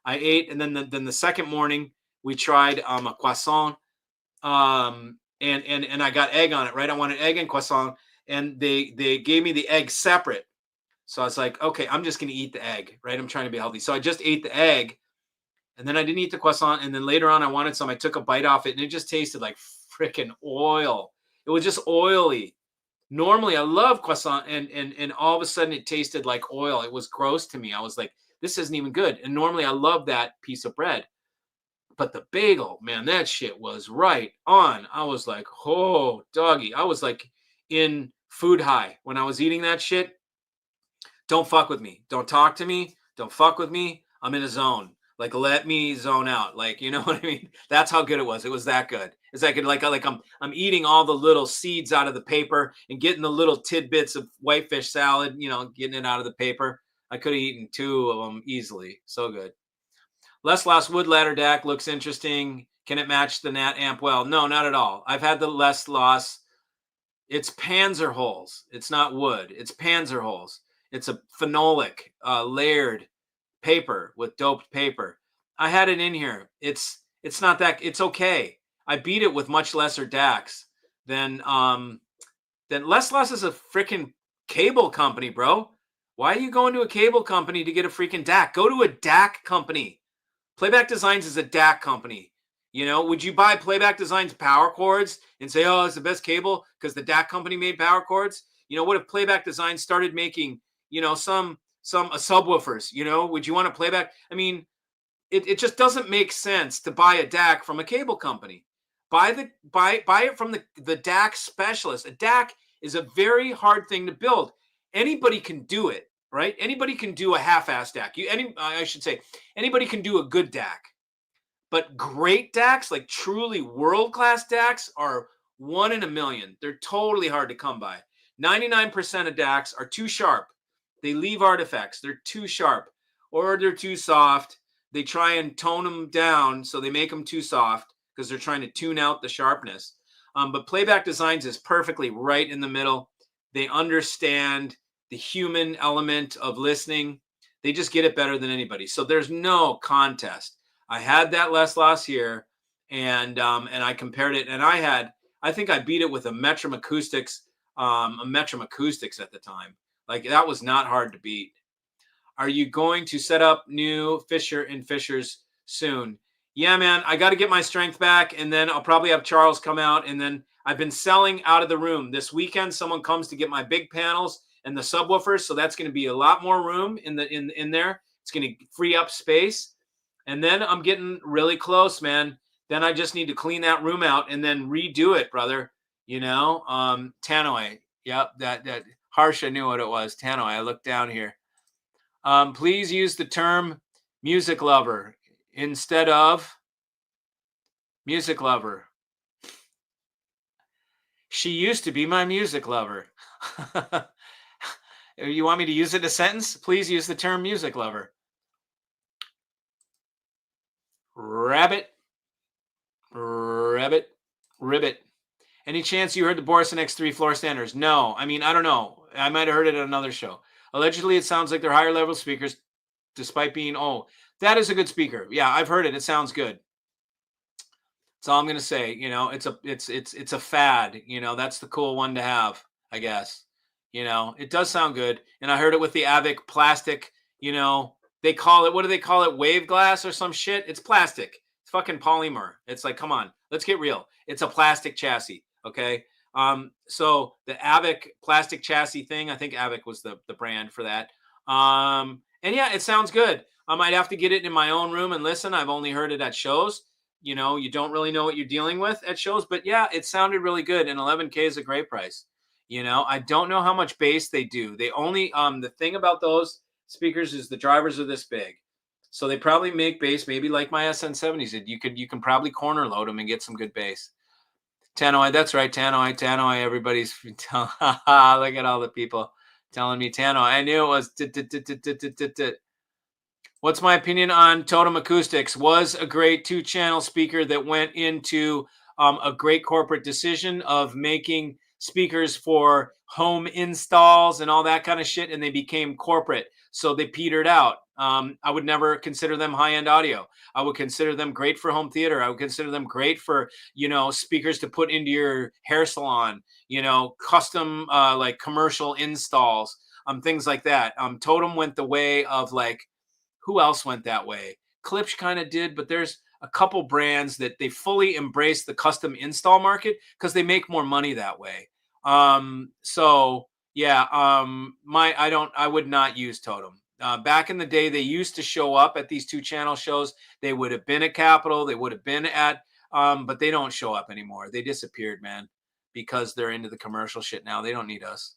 I ate. And then the second morning we tried a croissant. And I got egg on it, right? I wanted egg and croissant. And they gave me the egg separate. So I was like, okay, I'm just going to eat the egg, right? I'm trying to be healthy. So I just ate the egg. And then I didn't eat the croissant. And then later on, I wanted some. I took a bite off it, and it just tasted like freaking oil. It was just oily. Normally, I love croissant, and all of a sudden, it tasted like oil. It was gross to me. I was like, this isn't even good. And normally, I love that piece of bread. But the bagel, man, that shit was right on. I was like, oh, doggy. I was like in food high when I was eating that shit. Don't fuck with me. Don't talk to me. Don't fuck with me. I'm in a zone. Like, let me zone out. Like, you know what I mean? That's how good it was. It was that good. It's like I'm eating all the little seeds out of the paper and getting the little tidbits of whitefish salad, getting it out of the paper. I could have eaten 2 of them easily. So good. Les Loss Wood Ladder DAC looks interesting. Can it match the Nat Amp well? No, not at all. I've had the Les Loss. It's Panzer holes. It's not wood. It's Panzer holes. It's a phenolic layered paper with doped paper. I had it in here. It's not that. It's okay. I beat it with much lesser DACs than Les Loss is a freaking cable company, bro. Why are you going to a cable company to get a freaking DAC? Go to a DAC company. Playback Designs is a DAC company. Would you buy Playback Designs power cords and say, oh, it's the best cable because the DAC company made power cords? What if Playback Designs started making, some subwoofers, would you want to playback? I mean, it just doesn't make sense to buy a DAC from a cable company. Buy it from the DAC specialist. A DAC is a very hard thing to build. Anybody can do it, right? Anybody can do a half-ass DAC. I should say, anybody can do a good DAC. But great DACs, like truly world-class DACs, are 1 in a million. They're totally hard to come by. 99% of DACs are too sharp. They leave artifacts. They're too sharp, or they're too soft. they try and tone them down, so they make them too soft because they're trying to tune out the sharpness. But Playback Designs is perfectly right in the middle. They understand the human element of listening. They just get it better than anybody. So there's no contest. I had that last year, and I compared it, and I think I beat it with a Metrum Acoustics at the time. Like, that was not hard to beat. Are you going to set up new Fisher and Fishers soon? Yeah, man, I got to get my strength back, and then I'll probably have Charles come out, and then I've been selling out of the room. This weekend, someone comes to get my big panels and the subwoofers, so that's going to be a lot more room in there. It's going to free up space, and then I'm getting really close, man. Then I just need to clean that room out and then redo it, brother. You know, Tannoy. Yep, that Harsh, I knew what it was. Tannoy. I looked down here. Please use the term music lover instead of music lover. She used to be my music lover. You want me to use it in a sentence? Please use the term music lover. Rabbit. Ribbit. Any chance you heard the Borison X3 floor standards? No. I mean, I don't know. I might have heard it at another show. Allegedly, it sounds like they're higher level speakers, despite being, that is a good speaker. Yeah, I've heard it. It sounds good. That's all I'm gonna say. You know, it's a fad. You know, that's the cool one to have, I guess. You know, it does sound good. And I heard it with the Avic plastic. You know, they call it, what do they call it? Wave glass or some shit? It's plastic. It's fucking polymer. It's like, come on, let's get real. It's a plastic chassis. Okay. So the Avic plastic chassis thing, I think Avic was the brand for that. And yeah, it sounds good. I might have to get it in my own room and listen. I've only heard it at shows. You know, you don't really know what you're dealing with at shows, but yeah, it sounded really good. And 11K is a great price. You know, I don't know how much bass they do. They only, the thing about those speakers is the drivers are this big. So they probably make bass, maybe like my SN70s did. You can probably corner load them and get some good bass. Tannoy, that's right, Tannoy. Everybody's look at all the people telling me Tannoy. I knew it was. What's my opinion on Totem Acoustics? Was a great 2-channel speaker that went into a great corporate decision of making speakers for home installs and all that kind of shit, and they became corporate, so they petered out. I would never consider them high-end audio. I would consider them great for home theater. I would consider them great for, you know, speakers to put into your hair salon, you know, custom like commercial installs, things like that. Totem went the way of, like, who else went that way? Klipsch kind of did, but there's a couple brands that they fully embrace the custom install market because they make more money that way. So yeah, I would not use Totem. Back in the day, they used to show up at these 2-channel shows. They would have been at Capitol. They would have been at, but they don't show up anymore. They disappeared, man, because they're into the commercial shit now. They don't need us.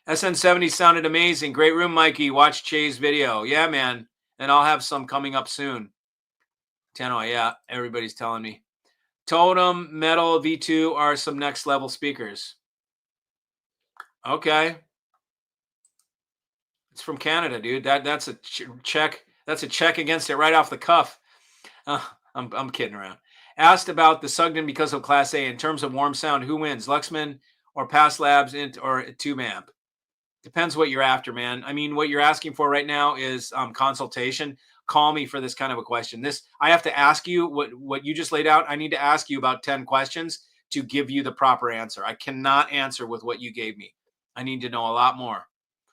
SN70 sounded amazing. Great room, Mikey. Watch Che's video. Yeah, man. And I'll have some coming up soon. Tannoy, yeah, everybody's telling me. Totem, Metal, V2 are some next level speakers. Okay. It's from Canada, dude. That's a check. That's a check against it right off the cuff. I'm kidding around. Asked about the Sugden because of Class A. In terms of warm sound, who wins, Luxman or Pass Labs or Tube Amp? Depends what you're after, man. I mean, what you're asking for right now is consultation. Call me for this kind of a question. I have to ask you what you just laid out. I need to ask you about 10 questions to give you the proper answer. I cannot answer with what you gave me. I need to know a lot more.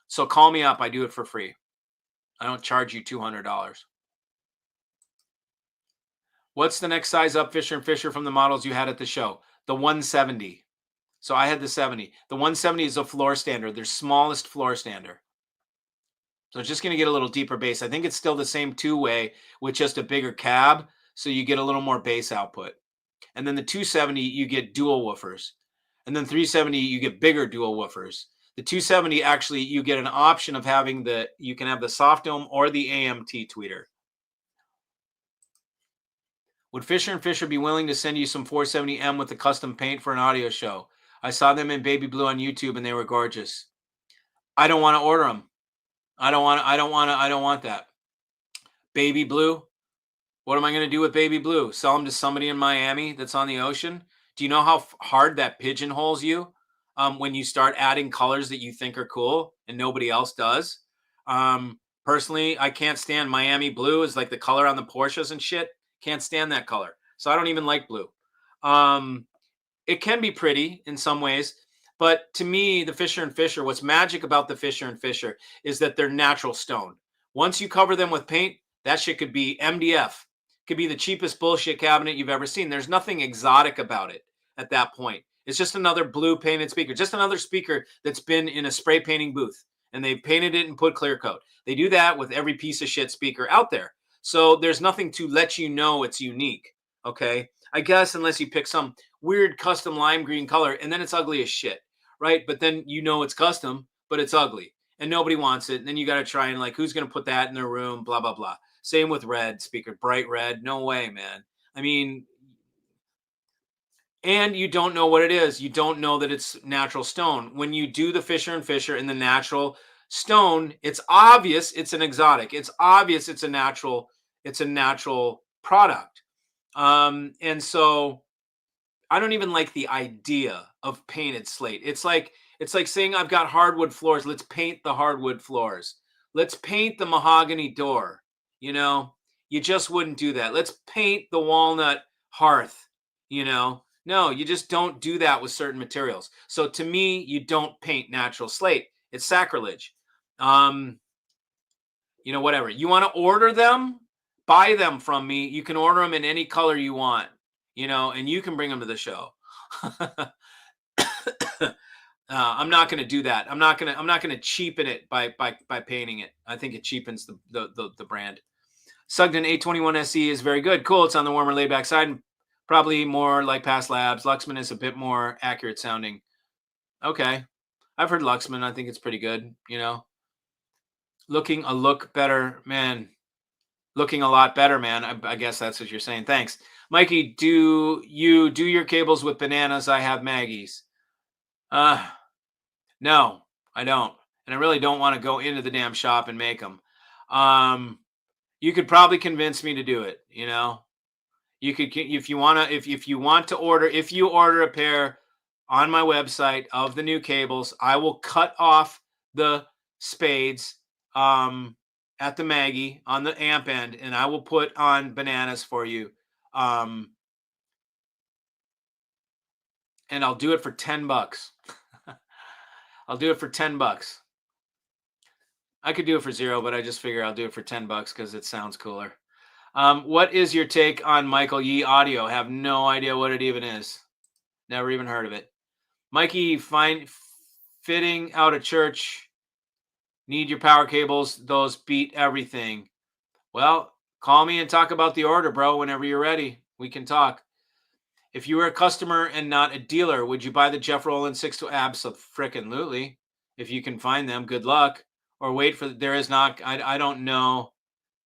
So call me up. I do it for free. I don't charge you $200. What's the next size up, Fisher & Fisher, from the models you had at the show? The 170. So I had the 70. The 170 is a floor standard. Their smallest floor standard. So it's just going to get a little deeper bass. I think it's still the same 2-way with just a bigger cab. So you get a little more bass output. And then the 270, you get dual woofers. And then 370, you get bigger dual woofers. The 270, actually, you get an option of having you can have the soft dome or the AMT tweeter. Would Fisher & Fisher be willing to send you some 470M with the custom paint for an audio show? I saw them in baby blue on YouTube and they were gorgeous. I don't want to order them. I don't want that. Baby blue? What am I going to do with baby blue? Sell them to somebody in Miami that's on the ocean? Do you know how hard that pigeonholes you when you start adding colors that you think are cool and nobody else does? Personally, I can't stand Miami blue is like the color on the Porsches and shit. Can't stand that color. So I don't even like blue. It can be pretty in some ways, but to me, the Fisher and Fisher, what's magic about the Fisher and Fisher is that they're natural stone. Once you cover them with paint, that shit could be MDF, could be the cheapest bullshit cabinet you've ever seen. There's nothing exotic about it at that point. It's just another blue painted speaker, just another speaker that's been in a spray painting booth and they painted it and put clear coat. They do that with every piece of shit speaker out there. So there's nothing to let you know it's unique. Okay. I guess unless you pick some weird custom lime green color and then it's ugly as shit. Right. But then you know it's custom, but it's ugly and nobody wants it. And then you got to try and like, who's going to put that in their room? Blah, blah, blah. Same with red speaker, bright red. No way, man. I mean, and you don't know what it is. You don't know that it's natural stone. When you do the Fisher and Fisher in the natural stone, it's obvious it's an exotic. It's obvious it's a natural product. And so I don't even like the idea of painted slate. It's like saying I've got hardwood floors. Let's paint the hardwood floors. Let's paint the mahogany door. You know, you just wouldn't do that. Let's paint the walnut hearth. You know, no, you just don't do that with certain materials. So to me, you don't paint natural slate. It's sacrilege. You know, whatever. You want to order them, buy them from me. You can order them in any color you want. You know, and you can bring them to the show. I'm not going to do that. I'm not going to cheapen it by painting it. I think it cheapens the brand. Sugden 821 SE is very good. Cool. It's on the warmer laid back side and probably more like past labs. Luxman is a bit more accurate sounding. Okay. I've heard Luxman. I think it's pretty good. You know, looking a look better, man. Looking a lot better, man. I guess that's what you're saying. Thanks. Mikey, do you do your cables with bananas? I have Maggie's. No, I don't. And I really don't want to go into the damn shop and make them. You could probably convince me to do it. You know, you could, if you order a pair on my website of the new cables, I will cut off the spades, at the Maggie on the amp end, and I will put on bananas for you. And I'll do it for $10. I'll do it for $10. I could do it for $0, but I just figure I'll do it for $10 because it sounds cooler. What is your take on Michael Yee audio? Have no idea what it even is. Never even heard of it. Mikey, fitting out a church. Need your power cables. Those beat everything. Well, call me and talk about the order, bro. Whenever you're ready, we can talk. If you were a customer and not a dealer, would you buy the Jeff Rowland 6 Abso-frickin-lutely. If you can find them, good luck. Or wait for, there is not, I don't know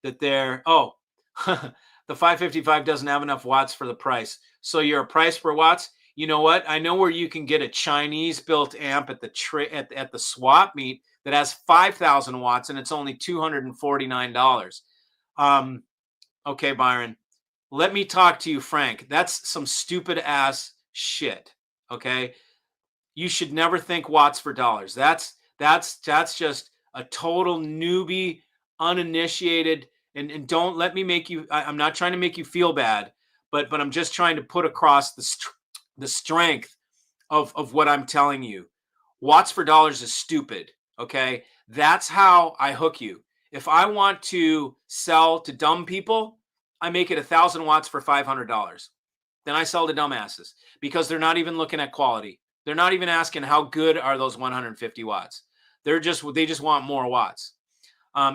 that they're, the 555 doesn't have enough watts for the price. So you're a price per watts. You know what? I know where you can get a Chinese built amp at the swap meet that has 5,000 watts and it's only $249. Okay, Byron, let me talk to you, Frank. That's some stupid ass shit. Okay. You should never think watts for dollars. That's just a total newbie, uninitiated, and don't let me make you, I'm not trying to make you feel bad, but I'm just trying to put across the strength of what I'm telling you. Watts for dollars is stupid. Okay. That's how I hook you. If I want to sell to dumb people, I make it 1,000 watts for $500. Then I sell to dumbasses because they're not even looking at quality. They're not even asking how good are those 150 watts. They just want more watts.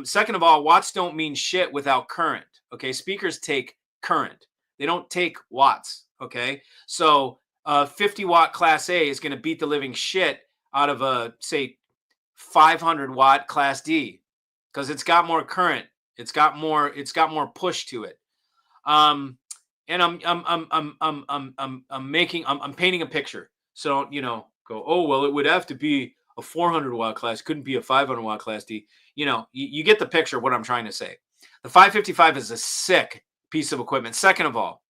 Second of all, watts don't mean shit without current. Okay. Speakers take current. They don't take watts. Okay. So 50 watt class A is going to beat the living shit out of a, say, 500 watt class D because it's got more current. It's got more push to it. And I'm painting a picture. So, you know, go, oh, well, it would have to be a 400 watt class. Couldn't be a 500 watt class D. You know, you get the picture of what I'm trying to say. The 555 is a sick piece of equipment. Second of all,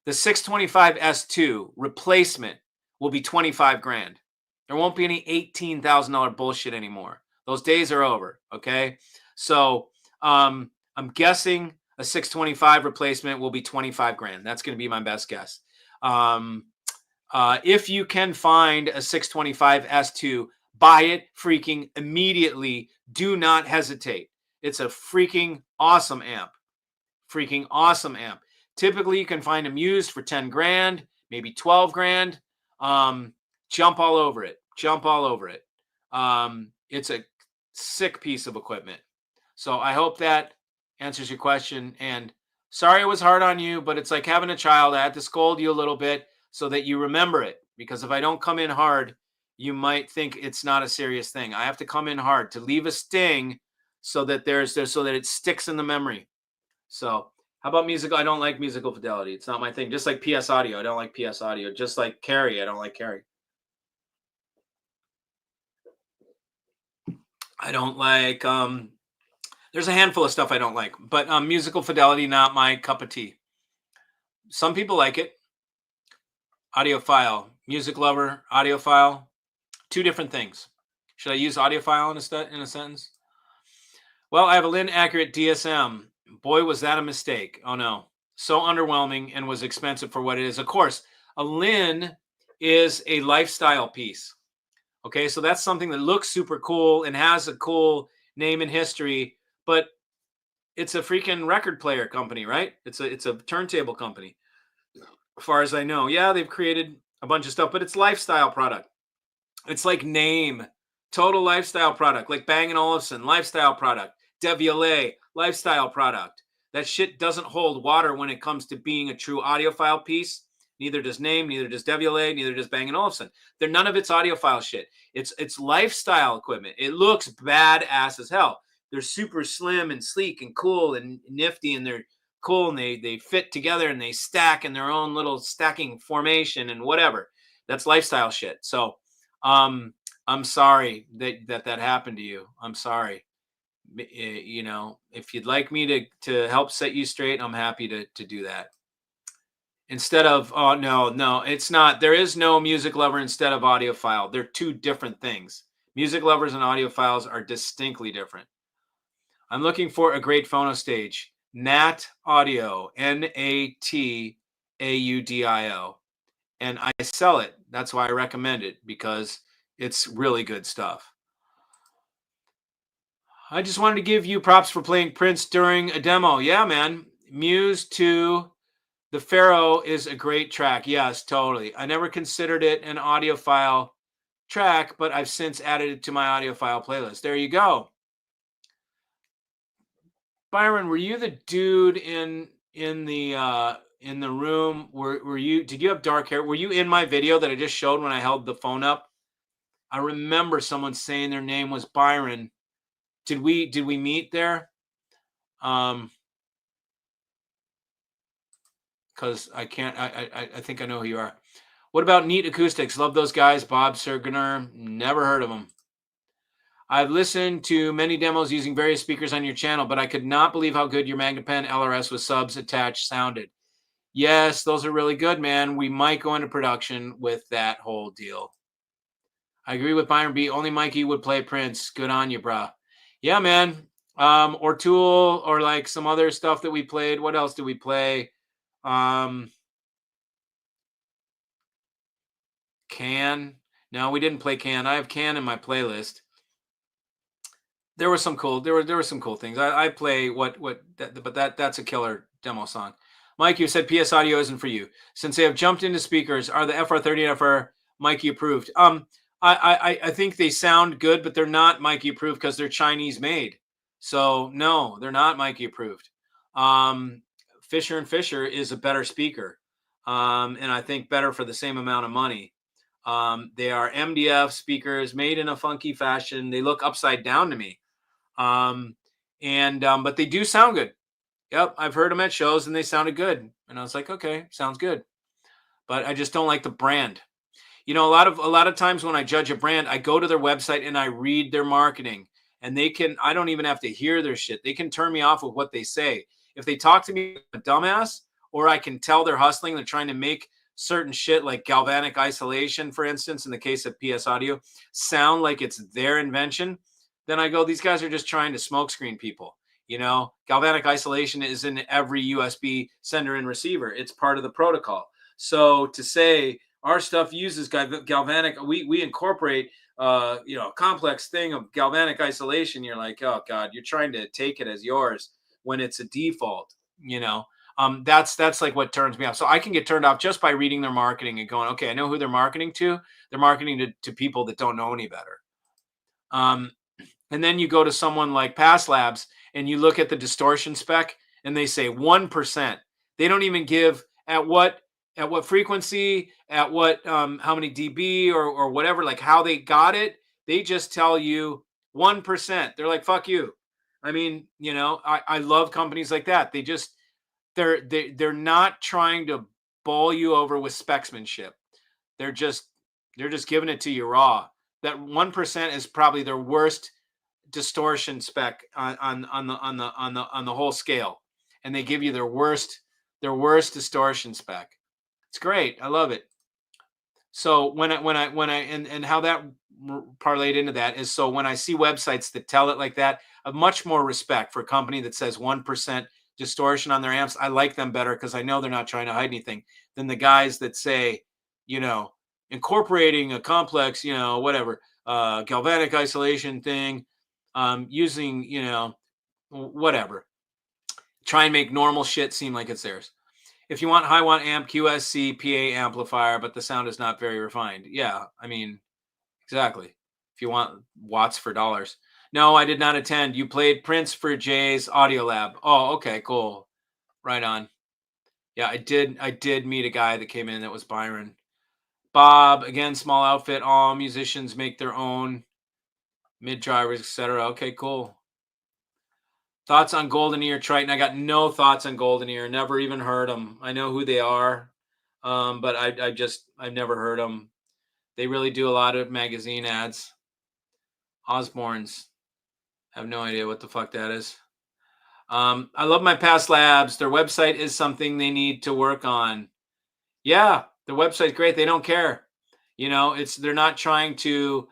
the 625 S2 replacement will be 25 grand. There won't be any $18,000 bullshit anymore. Those days are over. Okay. So I'm guessing a 625 replacement will be 25 grand. That's going to be my best guess. If you can find a 625 S2, buy it freaking immediately. Do not hesitate. It's a freaking awesome amp. Freaking awesome amp. Typically, you can find them used for 10 grand, maybe 12 grand. Jump all over it. Jump all over it. It's a sick piece of equipment. So I hope that answers your question. And sorry it was hard on you, but it's like having a child. I had to scold you a little bit so that you remember it. Because if I don't come in hard, you might think it's not a serious thing. I have to come in hard to leave a sting so that so that it sticks in the memory. So how about musical? I don't like musical fidelity. It's not my thing. Just like PS audio, I don't like PS audio. Just like carry, I don't like carry. I don't like, there's a handful of stuff I don't like, but musical fidelity, not my cup of tea. Some people like it. Audiophile, music lover, audiophile, two different things. Should I use audiophile in a sentence? Well, I have a Lin Accurate DSM. Boy, was that a mistake. Oh no. So underwhelming and was expensive for what it is. Of course, a Lin is a lifestyle piece. Okay, so that's something that looks super cool and has a cool name in history, but it's a freaking record player company, right? It's a turntable company, as far as I know. Yeah, they've created a bunch of stuff, but it's lifestyle product. It's like Name, total lifestyle product, like Bang & Olufsen, lifestyle product, Devialet, lifestyle product. That shit doesn't hold water when it comes to being a true audiophile piece. Neither does Name, neither does Devialet, neither does Bang & Olufsen. They're none of it's audiophile shit. It's lifestyle equipment. It looks badass as hell. They're super slim and sleek and cool and nifty, and they're cool, and they fit together and they stack in their own little stacking formation and whatever. That's lifestyle shit. So I'm sorry that happened to you. I'm sorry. You know, if you'd like me to help set you straight, I'm happy to do that. Instead of, oh, no, it's not. There is no music lover instead of audiophile. They're two different things. Music lovers and audiophiles are distinctly different. I'm looking for a great phono stage. Nat Audio, NATAUDIO. And I sell it. That's why I recommend it, because it's really good stuff. I just wanted to give you props for playing Prince during a demo. Yeah, man. Muse to The Pharaoh is a great track. Yes, totally. I never considered it an audiophile track, but I've since added it to my audiophile playlist. There you go. Byron, were you the dude in the room? Were you? Did you have dark hair? Were you in my video that I just showed when I held the phone up? I remember someone saying their name was Byron. Did we meet there? Because I can't. I think I know who you are. What about Neat Acoustics? Love those guys. Bob Sergener. Never heard of them. I've listened to many demos using various speakers on your channel, but I could not believe how good your MagnaPen LRS with subs attached sounded. Yes, those are really good, man. We might go into production with that whole deal. I agree with Byron B. Only Mikey would play Prince. Good on you, brah. Yeah, man. Or Tool, or like some other stuff that we played. What else did we play? Can. No, we didn't play Can. I have Can in my playlist. There were some cool. There were some cool things. I play but that's a killer demo song. Mike, you said PS Audio isn't for you. Since they have jumped into speakers, are the FR30 and FR Mikey approved? I think they sound good, but they're not Mikey approved because they're Chinese made. So no, they're not Mikey approved. Fisher & Fisher is a better speaker, and I think better for the same amount of money. They are MDF speakers made in a funky fashion. They look upside down to me. But they do sound good. Yep. I've heard them at shows and they sounded good. And I was like, okay, sounds good. But I just don't like the brand. You know, a lot of times when I judge a brand, I go to their website and I read their marketing, and I don't even have to hear their shit. They can turn me off with what they say. if they talk to me like a dumbass, or I can tell they're hustling, they're trying to make certain shit like galvanic isolation, for instance, in the case of PS Audio, sound like it's their invention, then I go, these guys are just trying to smokescreen people. You know, galvanic isolation is in every USB sender and receiver. It's part of the protocol. So to say our stuff uses galvanic, we incorporate you know, a complex thing of galvanic isolation, you're like, oh God, you're trying to take it as yours when it's a default, you know. That's like what turns me off. So I can get turned off just by reading their marketing and going, okay, I know who they're marketing to. They're marketing to people that don't know any better. And then you go to someone like Pass Labs and you look at the distortion spec and they say 1%. They don't even give at what frequency, at what how many dB or whatever, like how they got it. They just tell you 1%. They're like, fuck you. I mean, you know, I love companies like that. They just they're not trying to bowl you over with specsmanship. They're just giving it to you raw. That 1% is probably their worst distortion spec on the whole scale, and they give you their worst distortion spec. It's great. I love it. So when I and how that parlayed into that is, so when I see websites that tell it like that, I have much more respect for a company that says 1% distortion on their amps. I like them better because I know they're not trying to hide anything, than the guys that say, you know, incorporating a complex, you know, whatever, galvanic isolation thing, using, you know, whatever, try and make normal shit seem like it's theirs. If you want high watt amp, QSC, PA amplifier, but the sound is not very refined. Yeah, I mean, exactly. If you want watts for dollars. No, I did not attend. You played Prince for Jay's Audio Lab. Oh, okay, cool. Right on. Yeah, I did meet a guy that came in that was Byron. Bob, again, small outfit. All musicians make their own mid drivers, etc. Okay, cool. Thoughts on Golden Ear Triton? I got no thoughts on Golden Ear. Never even heard them. I know who they are, but I've never heard them. They really do a lot of magazine ads. Osborne's. I have no idea what the fuck that is. I love my Past Labs. Their website is something they need to work on. Yeah, their website's great. They don't care. You know, they're not trying to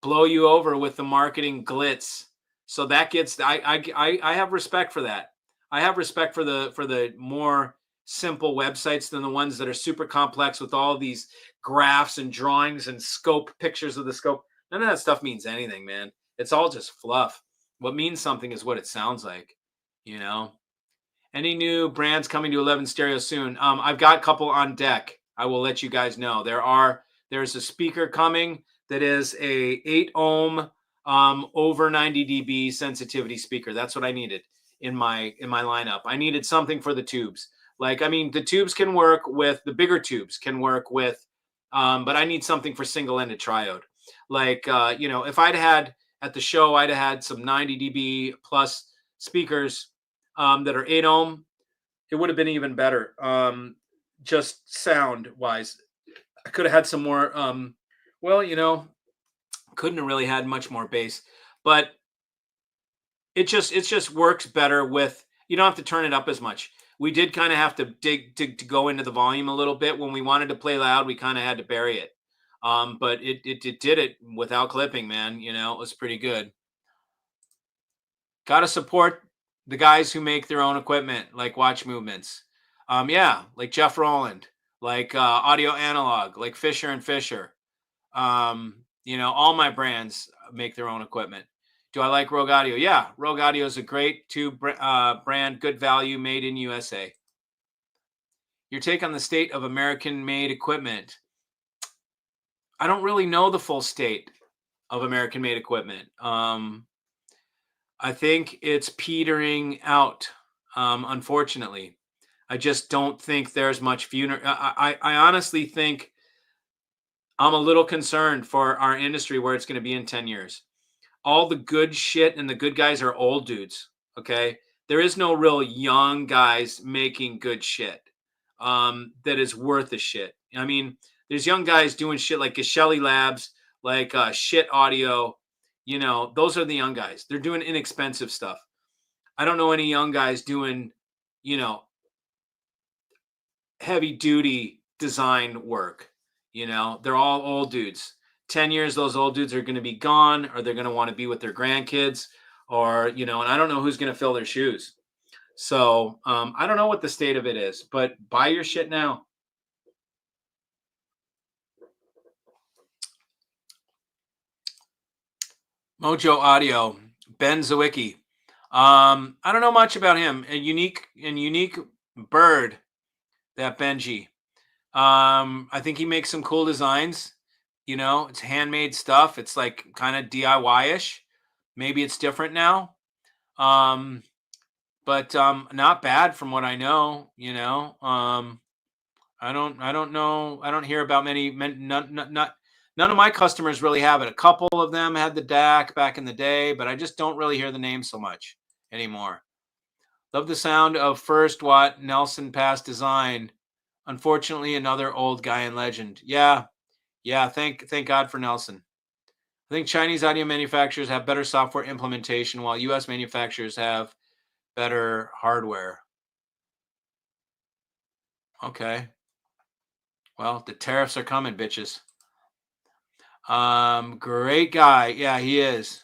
blow you over with the marketing glitz. So that gets, I have respect for that. I have respect for the more simple websites than the ones that are super complex with all these graphs and drawings and scope pictures of the scope. None of that stuff means anything, man. It's all just fluff. What means something is what it sounds like, you know. Any new brands coming to 11 Stereo soon? I've got a couple on deck. I will let you guys know. There's a speaker coming that is a 8 ohm over 90 dB sensitivity speaker. That's what I needed in my lineup. I needed something for the tubes. Like, I mean, the tubes can work with, the bigger tubes can work with, but I need something for single-ended triode. Like, you know, if I'd had at the show, I'd have had some 90 dB plus speakers that are 8 ohm. It would have been even better. Just sound wise, I could have had some more. Well, you know, couldn't have really had much more bass, but it just works better with, you don't have to turn it up as much. We did kind of have to dig to go into the volume a little bit. When we wanted to play loud, we kind of had to bury it. But it did it without clipping, man. You know, it was pretty good. Got to support the guys who make their own equipment, like Watch Movements. Yeah, like Jeff Rowland, like Audio Analog, like Fisher and Fisher. You know, all my brands make their own equipment. Do I like Rogue Audio? Yeah, Rogue Audio is a great tube brand, good value, made in USA. Your take on the state of American-made equipment? I don't really know the full state of American-made equipment. I think it's petering out, unfortunately. I just don't think there's much future. I honestly think I'm a little concerned for our industry where it's going to be in 10 years. All the good shit and the good guys are old dudes, okay? There is no real young guys making good shit that is worth a shit. I mean, there's young guys doing shit like Geshelli Labs, like Shit Audio. You know, those are the young guys. They're doing inexpensive stuff. I don't know any young guys doing you know, heavy duty design work. You know, they're all old dudes. 10 years, those old dudes are going to be gone, or they're going to want to be with their grandkids, or, you know, and I don't know who's going to fill their shoes. So I don't know what the state of it is, but buy your shit now. Mojo Audio, Ben Zawicki. I don't know much about him. A unique bird, that Benji. I think he makes some cool designs. You know, it's handmade stuff. It's like kind of DIY-ish. Maybe it's different now. But not bad from what I know, you know. I don't know. I don't hear about none of my customers really have it. A couple of them had the DAC back in the day, but I just don't really hear the name so much anymore. Love the sound of First Watt Nelson Pass design. Unfortunately, another old guy in legend. Yeah. Thank God for Nelson. I think Chinese audio manufacturers have better software implementation, while U.S. manufacturers have better hardware. Okay. Well, the tariffs are coming, bitches. Great guy. Yeah, he is.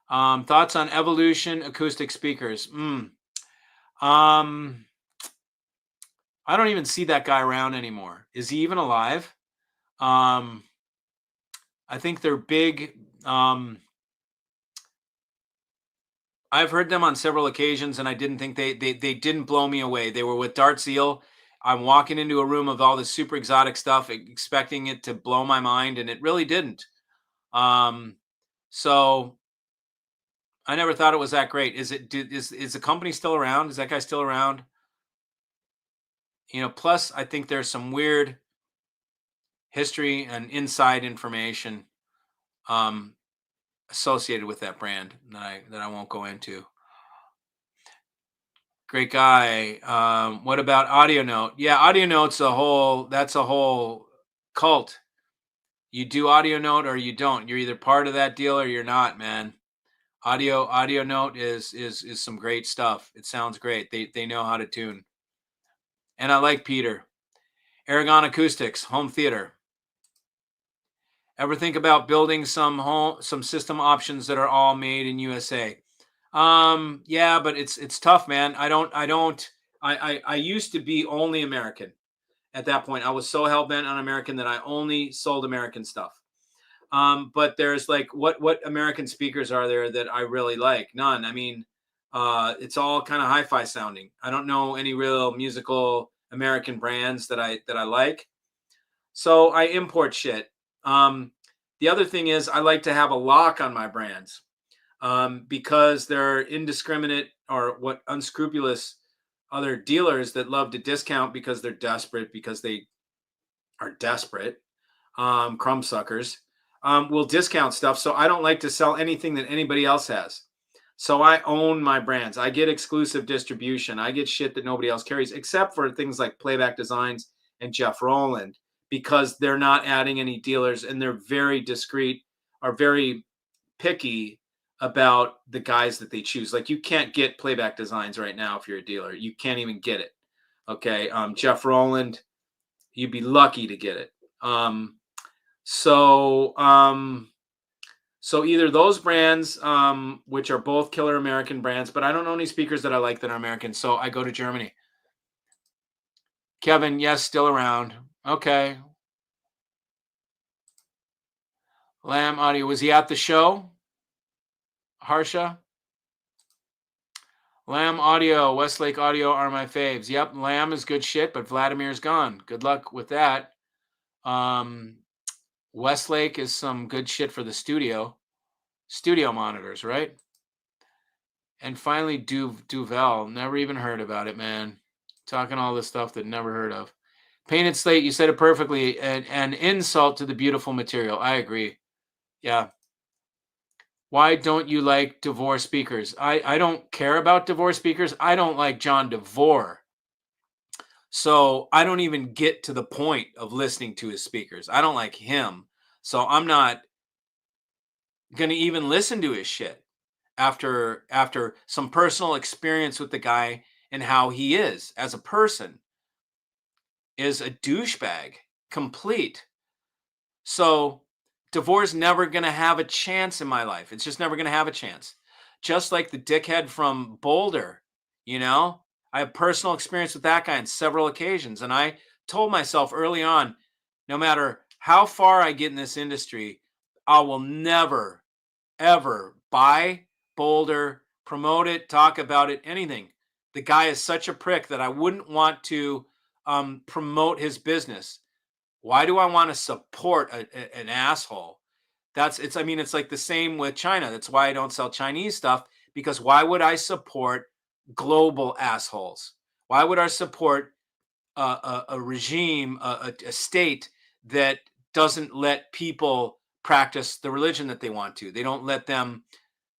Thoughts on Evolution acoustic speakers? I don't even see that guy around anymore. Is he even alive? I think they're big. I've heard them on several occasions, and I didn't think they didn't blow me away. They were with Dart Seal. I'm walking into a room of all this super exotic stuff, expecting it to blow my mind, and it really didn't. So I never thought it was that great. Is the company still around? Is that guy still around? You know, plus I think there's some weird history and inside information associated with that brand that I won't go into. Great guy. What about Audio Note? Yeah, Audio Note's that's a whole cult. You do Audio Note or you don't. You're either part of that deal or you're not, man. Audio Note is some great stuff. It sounds great. They know how to tune. And I like Peter. Aragon Acoustics, home theater. Ever think about building some system options that are all made in USA? Yeah, but it's tough, man. I used to be only American. At that point, I was so hell-bent on American that I only sold American stuff. But there's like, what American speakers are there that I really like? None. I mean, it's all kind of hi-fi sounding. I don't know any real musical American brands that I like. So I import shit. The other thing is I like to have a lock on my brands, because they're indiscriminate or what unscrupulous other dealers that love to discount because they're desperate, because they are desperate, crumb suckers, will discount stuff. So I don't like to sell anything that anybody else has. So I own my brands. I get exclusive distribution. I get shit that nobody else carries, except for things like Playback Designs and Jeff Rowland, because they're not adding any dealers and they're very discreet, are very picky about the guys that they choose. Like, you can't get Playback Designs right now if you're a dealer. You can't even get it. Okay. Jeff Rowland, you'd be lucky to get it. So either those brands, which are both killer American brands, but I don't know any speakers that I like that are American, so I go to Germany. Kevin, yes, still around. Okay. Lamb Audio, was he at the show? Harsha? Lamb Audio, Westlake Audio are my faves. Yep, Lamb is good shit, but Vladimir's gone. Good luck with that. Westlake is some good shit for the studio monitors, right? And finally, Duvel. Never even heard about it, man. Talking all this stuff that never heard of. Painted Slate, you said it perfectly. An insult to the beautiful material. I agree. Yeah. Why don't you like DeVore speakers? I don't care about DeVore speakers. I don't like John DeVore. So I don't even get to the point of listening to his speakers. I don't like him. So I'm not going to even listen to his shit after some personal experience with the guy and how he is as a person is a douchebag, complete. So Devore's never going to have a chance in my life. It's just never going to have a chance. Just like the dickhead from Boulder, you know, I have personal experience with that guy on several occasions. And I told myself early on, no matter how far I get in this industry, I will never, ever buy Boulder, promote it, talk about it, anything. The guy is such a prick that I wouldn't want to promote his business. Why do I want to support an asshole? I mean, it's like the same with China. That's why I don't sell Chinese stuff, because why would I support global assholes? Why would I support a regime, a state that doesn't let people practice the religion that they want to? They don't let them,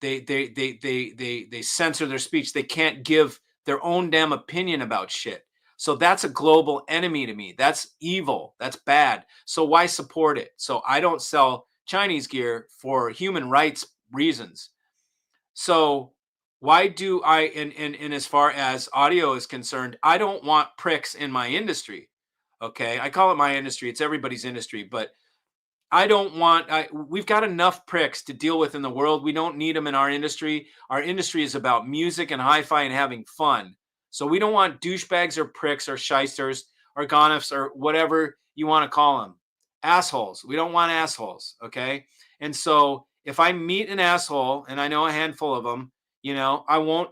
they censor their speech. They can't give their own damn opinion about shit. So that's a global enemy to me. That's evil. That's bad. So why support it? So I don't sell Chinese gear for human rights reasons. So why do I, and as far as audio is concerned, I don't want pricks in my industry. Okay. I call it my industry. It's everybody's industry, but I don't want, we've got enough pricks to deal with in the world. We don't need them in our industry. Our industry is about music and hi-fi and having fun. So we don't want douchebags or pricks or shysters or gonifs or whatever you want to call them. Assholes. We don't want assholes. Okay. And so if I meet an asshole, and I know a handful of them, you know, I won't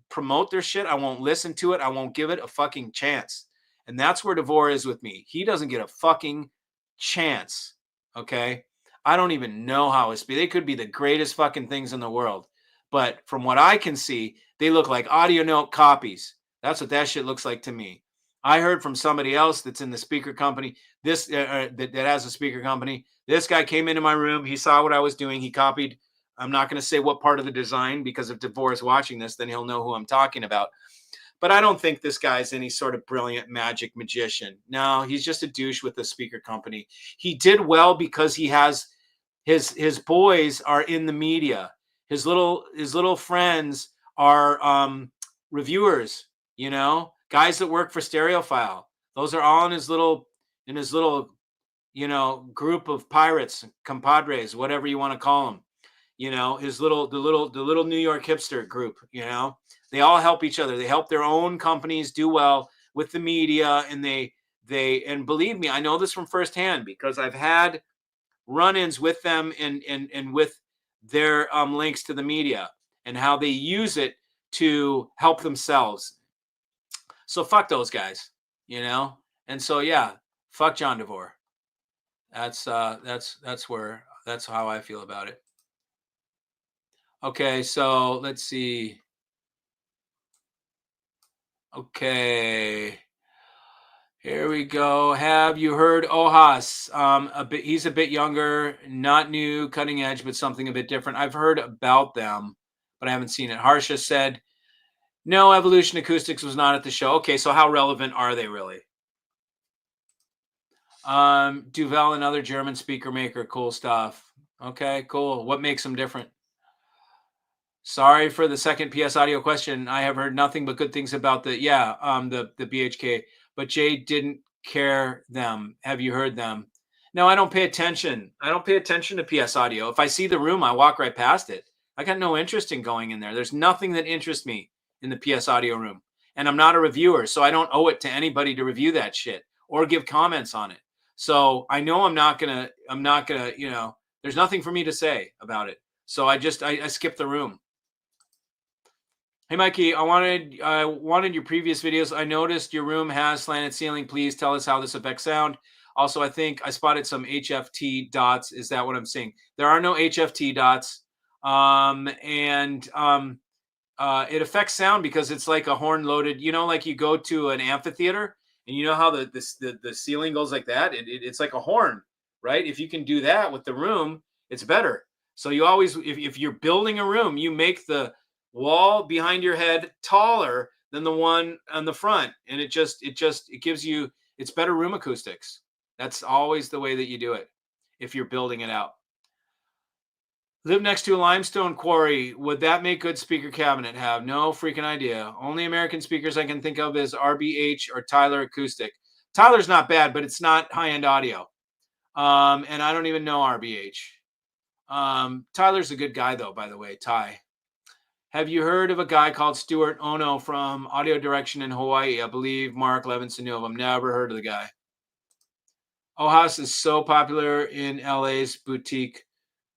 promote their shit. I won't listen to it. I won't give it a fucking chance. And that's where Devore is with me. He doesn't get a fucking chance. Okay. I don't even know how it's be. They could be the greatest fucking things in the world. But from what I can see, they look like audio note copies. That's what that shit looks like to me. I heard from somebody else that's in the speaker company, that has a speaker company. This guy came into my room. He saw what I was doing. He copied. I'm not going to say what part of the design, because if Devore is watching this, then he'll know who I'm talking about. But I don't think this guy's any sort of brilliant magic magician. No, he's just a douche with a speaker company. He did well because he has his boys are in the media. His little friends are reviewers, you know, guys that work for Stereophile. Those are all in his little, you know, group of pirates, compadres, whatever you want to call them. You know, the little New York hipster group, you know, they all help each other. They help their own companies do well with the media. And and believe me, I know this from firsthand because I've had run-ins with them and with their links to the media and how they use it to help themselves. So fuck those guys, you know? And so, yeah, fuck John Devore. That's how I feel about it. Okay, so let's see. Okay, here we go. Have you heard Ojas? He's a bit younger, not new, cutting edge, but something a bit different. I've heard about them, but I haven't seen it. Harsha said, no, Evolution Acoustics was not at the show. Okay, so how relevant are they really? Duvel, another German speaker maker, cool stuff. Okay, cool. What makes them different? Sorry for the second PS Audio question. I have heard nothing but good things about the BHK, but Jay didn't care them. Have you heard them? No, I don't pay attention. I don't pay attention to PS Audio. If I see the room, I walk right past it. I got no interest in going in there. There's nothing that interests me in the PS Audio room. And I'm not a reviewer, so I don't owe it to anybody to review that shit or give comments on it. So I know I'm not gonna, you know, there's nothing for me to say about it. So I skip the room. Hey, Mikey, I wanted your previous videos. I noticed your room has slanted ceiling. Please tell us how this affects sound. Also, I think I spotted some HFT dots. Is that what I'm seeing? There are no HFT dots. It affects sound because it's like a horn loaded, you know, like you go to an amphitheater and you know how the ceiling goes like that. It's like a horn, right? If you can do that with the room, it's better. So you always, if you're building a room, you make the wall behind your head taller than the one on the front, and it gives you, it's better room acoustics. That's always the way that you do it if you're building it out. Live next to a limestone quarry. Would that make good speaker cabinet? Have no freaking idea. Only American speakers I can think of is RBH or Tyler Acoustic. Tyler's not bad, but it's not high-end audio. And I don't even know RBH. Tyler's a good guy, though, by the way, Ty. Have you heard of a guy called Stuart Ono from Audio Direction in Hawaii? I believe Mark Levinson knew of him. Never heard of the guy. Ohaus is so popular in LA's boutique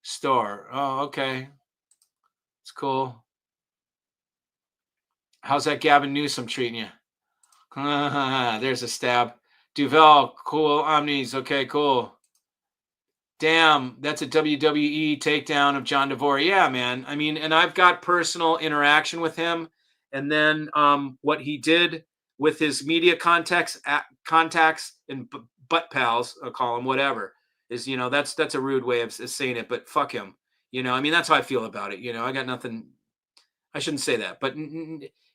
store. Oh, okay. It's cool. How's that Gavin Newsom treating you? There's a stab. Duvel, cool. Omnis, okay, cool. Damn, that's a WWE takedown of John DeVore. Yeah, man. I mean, and I've got personal interaction with him. And then what he did with his media contacts and butt pals, I'll call him whatever, is, you know, that's a rude way of saying it, but fuck him. You know, I mean, that's how I feel about it. You know, I got nothing. I shouldn't say that, but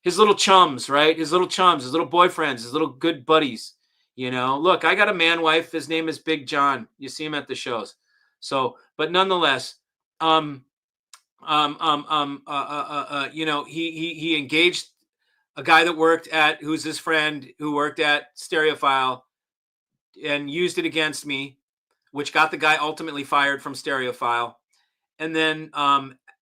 his little chums, right? His little chums, his little boyfriends, his little good buddies. You know, look, I got a man wife. His name is Big John. You see him at the shows. So, but nonetheless, you know, he engaged a guy that worked at, who's his friend, who worked at Stereophile, and used it against me, which got the guy ultimately fired from Stereophile. And then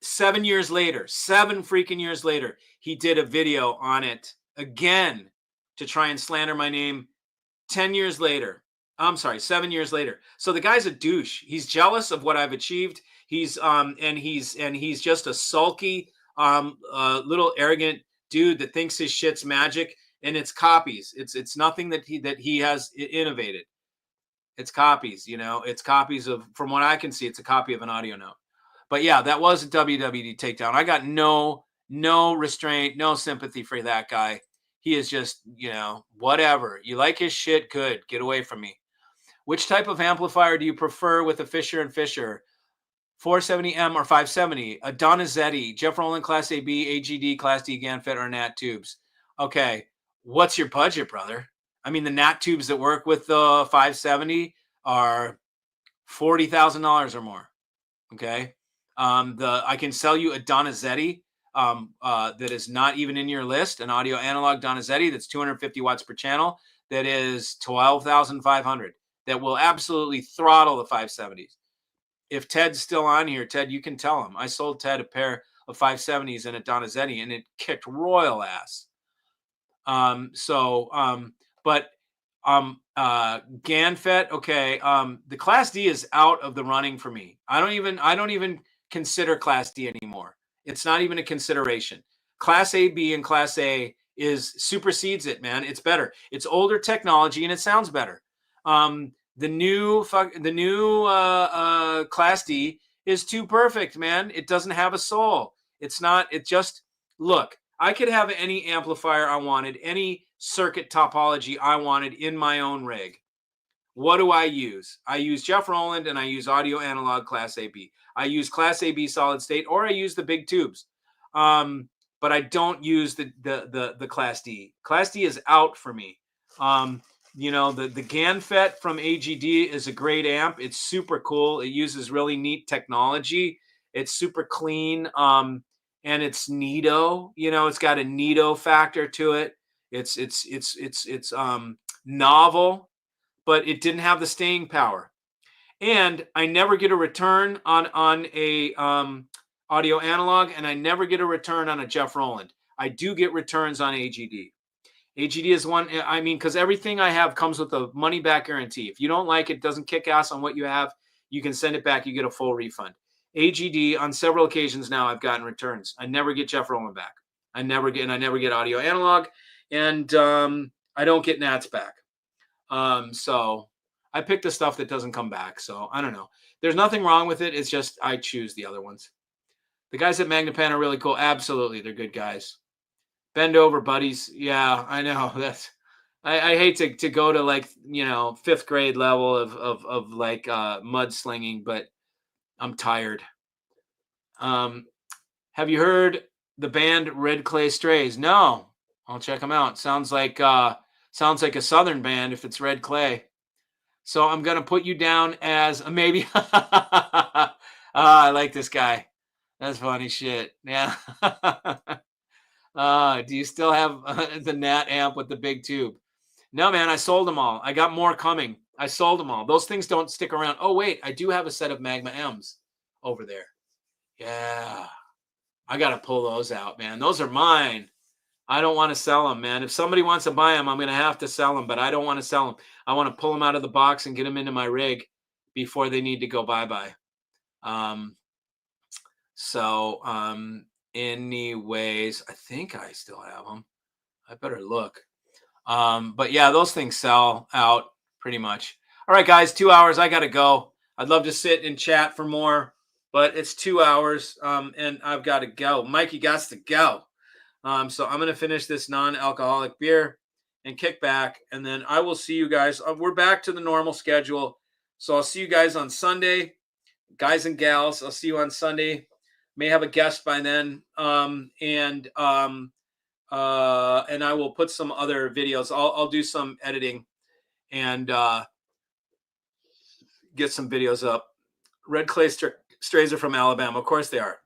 7 years later, 7 freaking years later, he did a video on it again to try and slander my name. 10 years later, I'm sorry, 7 years later. So the guy's a douche. He's jealous of what I've achieved. He's just a sulky, little arrogant dude that thinks his shit's magic, and it's copies. It's nothing that he has innovated. It's copies, you know. It's copies of, from what I can see, it's a copy of an audio note. But yeah, that was a WWE takedown. I got no restraint, no sympathy for that guy. He is just, you know, whatever. You like his shit, good. Get away from me. Which type of amplifier do you prefer with a Fisher & Fisher? 470M or 570? A Donizetti, Jeff Rowland Class AB, AGD, Class D, GANFET, or NAT tubes? Okay, what's your budget, brother? I mean, the NAT tubes that work with the 570 are $40,000 or more. Okay, I can sell you a Donizetti that is not even in your list, an audio analog Donizetti that's 250 watts per channel, that is $12,500, that will absolutely throttle the 570s. If Ted's still on here, Ted, you can tell him. I sold Ted a pair of 570s and a Donizetti, and it kicked royal ass. But GANFET, okay. The Class D is out of the running for me. I don't even consider Class D anymore. It's not even a consideration. Class A, B, and Class A supersedes it, man. It's better. It's older technology and it sounds better. The new Class D is too perfect, man. It doesn't have a soul. It's not. It just, look, I could have any amplifier I wanted, any circuit topology I wanted in my own rig. What do I use? I use Jeff Rowland and I use audio analog Class AB. I use Class AB solid state, or I use the big tubes. But I don't use the Class D. Class D is out for me. You know, the GANFET from AGD is a great amp. It's super cool. It uses really neat technology. It's super clean. And it's neato. You know, it's got a neato factor to it. It's novel, but it didn't have the staying power. And I never get a return on a audio analog, and I never get a return on a Jeff Rowland. I do get returns on AGD. AGD is one, I mean, because everything I have comes with a money back guarantee. If you don't like it, doesn't kick ass on what you have, you can send it back. You get a full refund. AGD, on several occasions now, I've gotten returns. I never get Jeff Rowland back. I never get audio analog, and I don't get Nats back. So I pick the stuff that doesn't come back. So I don't know. There's nothing wrong with it. It's just I choose the other ones. The guys at Magnapan are really cool. Absolutely, they're good guys. Bend over, buddies. Yeah, I know. That's I hate to go to, like, you know, 5th grade level of like mudslinging, but I'm tired. Have you heard the band Red Clay Strays? No, I'll check them out. Sounds like a Southern band if it's Red Clay. So I'm gonna put you down as maybe. I like this guy. That's funny shit. Yeah. Do you still have the Nat amp with the big tube? No, man, I sold them all. I got more coming. I sold them all. Those things don't stick around. Oh, wait, I do have a set of Magma M's over there. Yeah. I got to pull those out, man. Those are mine. I don't want to sell them, man. If somebody wants to buy them, I'm going to have to sell them, but I don't want to sell them. I want to pull them out of the box and get them into my rig before they need to go bye-bye. Anyways, I think I still have them. I better look. But yeah, those things sell out pretty much. All right, guys, 2 hours. I got to go. I'd love to sit and chat for more, but it's 2 hours, and I've got to go. Mikey got to go. So I'm going to finish this non-alcoholic beer and kick back, and then I will see you guys. We're back to the normal schedule. So I'll see you guys on Sunday, guys and gals. I'll see you on Sunday. May have a guest by then. And I will put some other videos. I'll do some editing and get some videos up. Red Clay Strays are from Alabama. Of course they are.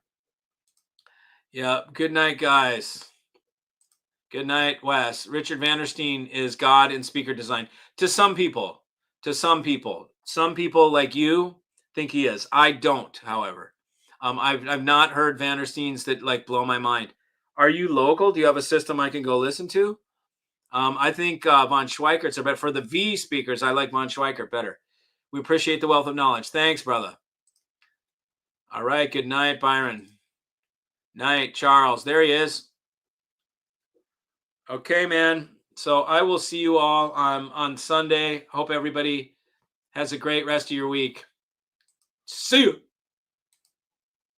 Yeah. Good night, guys. Good night, Wes. Richard Vandersteen is God in speaker design. To some people. Some people like you think he is. I don't, however. I've not heard Vandersteens that like blow my mind. Are you local? Do you have a system I can go listen to? I think Von Schweikert's are better. For the V speakers, I like Von Schweikert better. We appreciate the wealth of knowledge. Thanks, brother. All right. Good night, Byron. Night, Charles. There he is. Okay, man. So I will see you all on Sunday. Hope everybody has a great rest of your week. See you.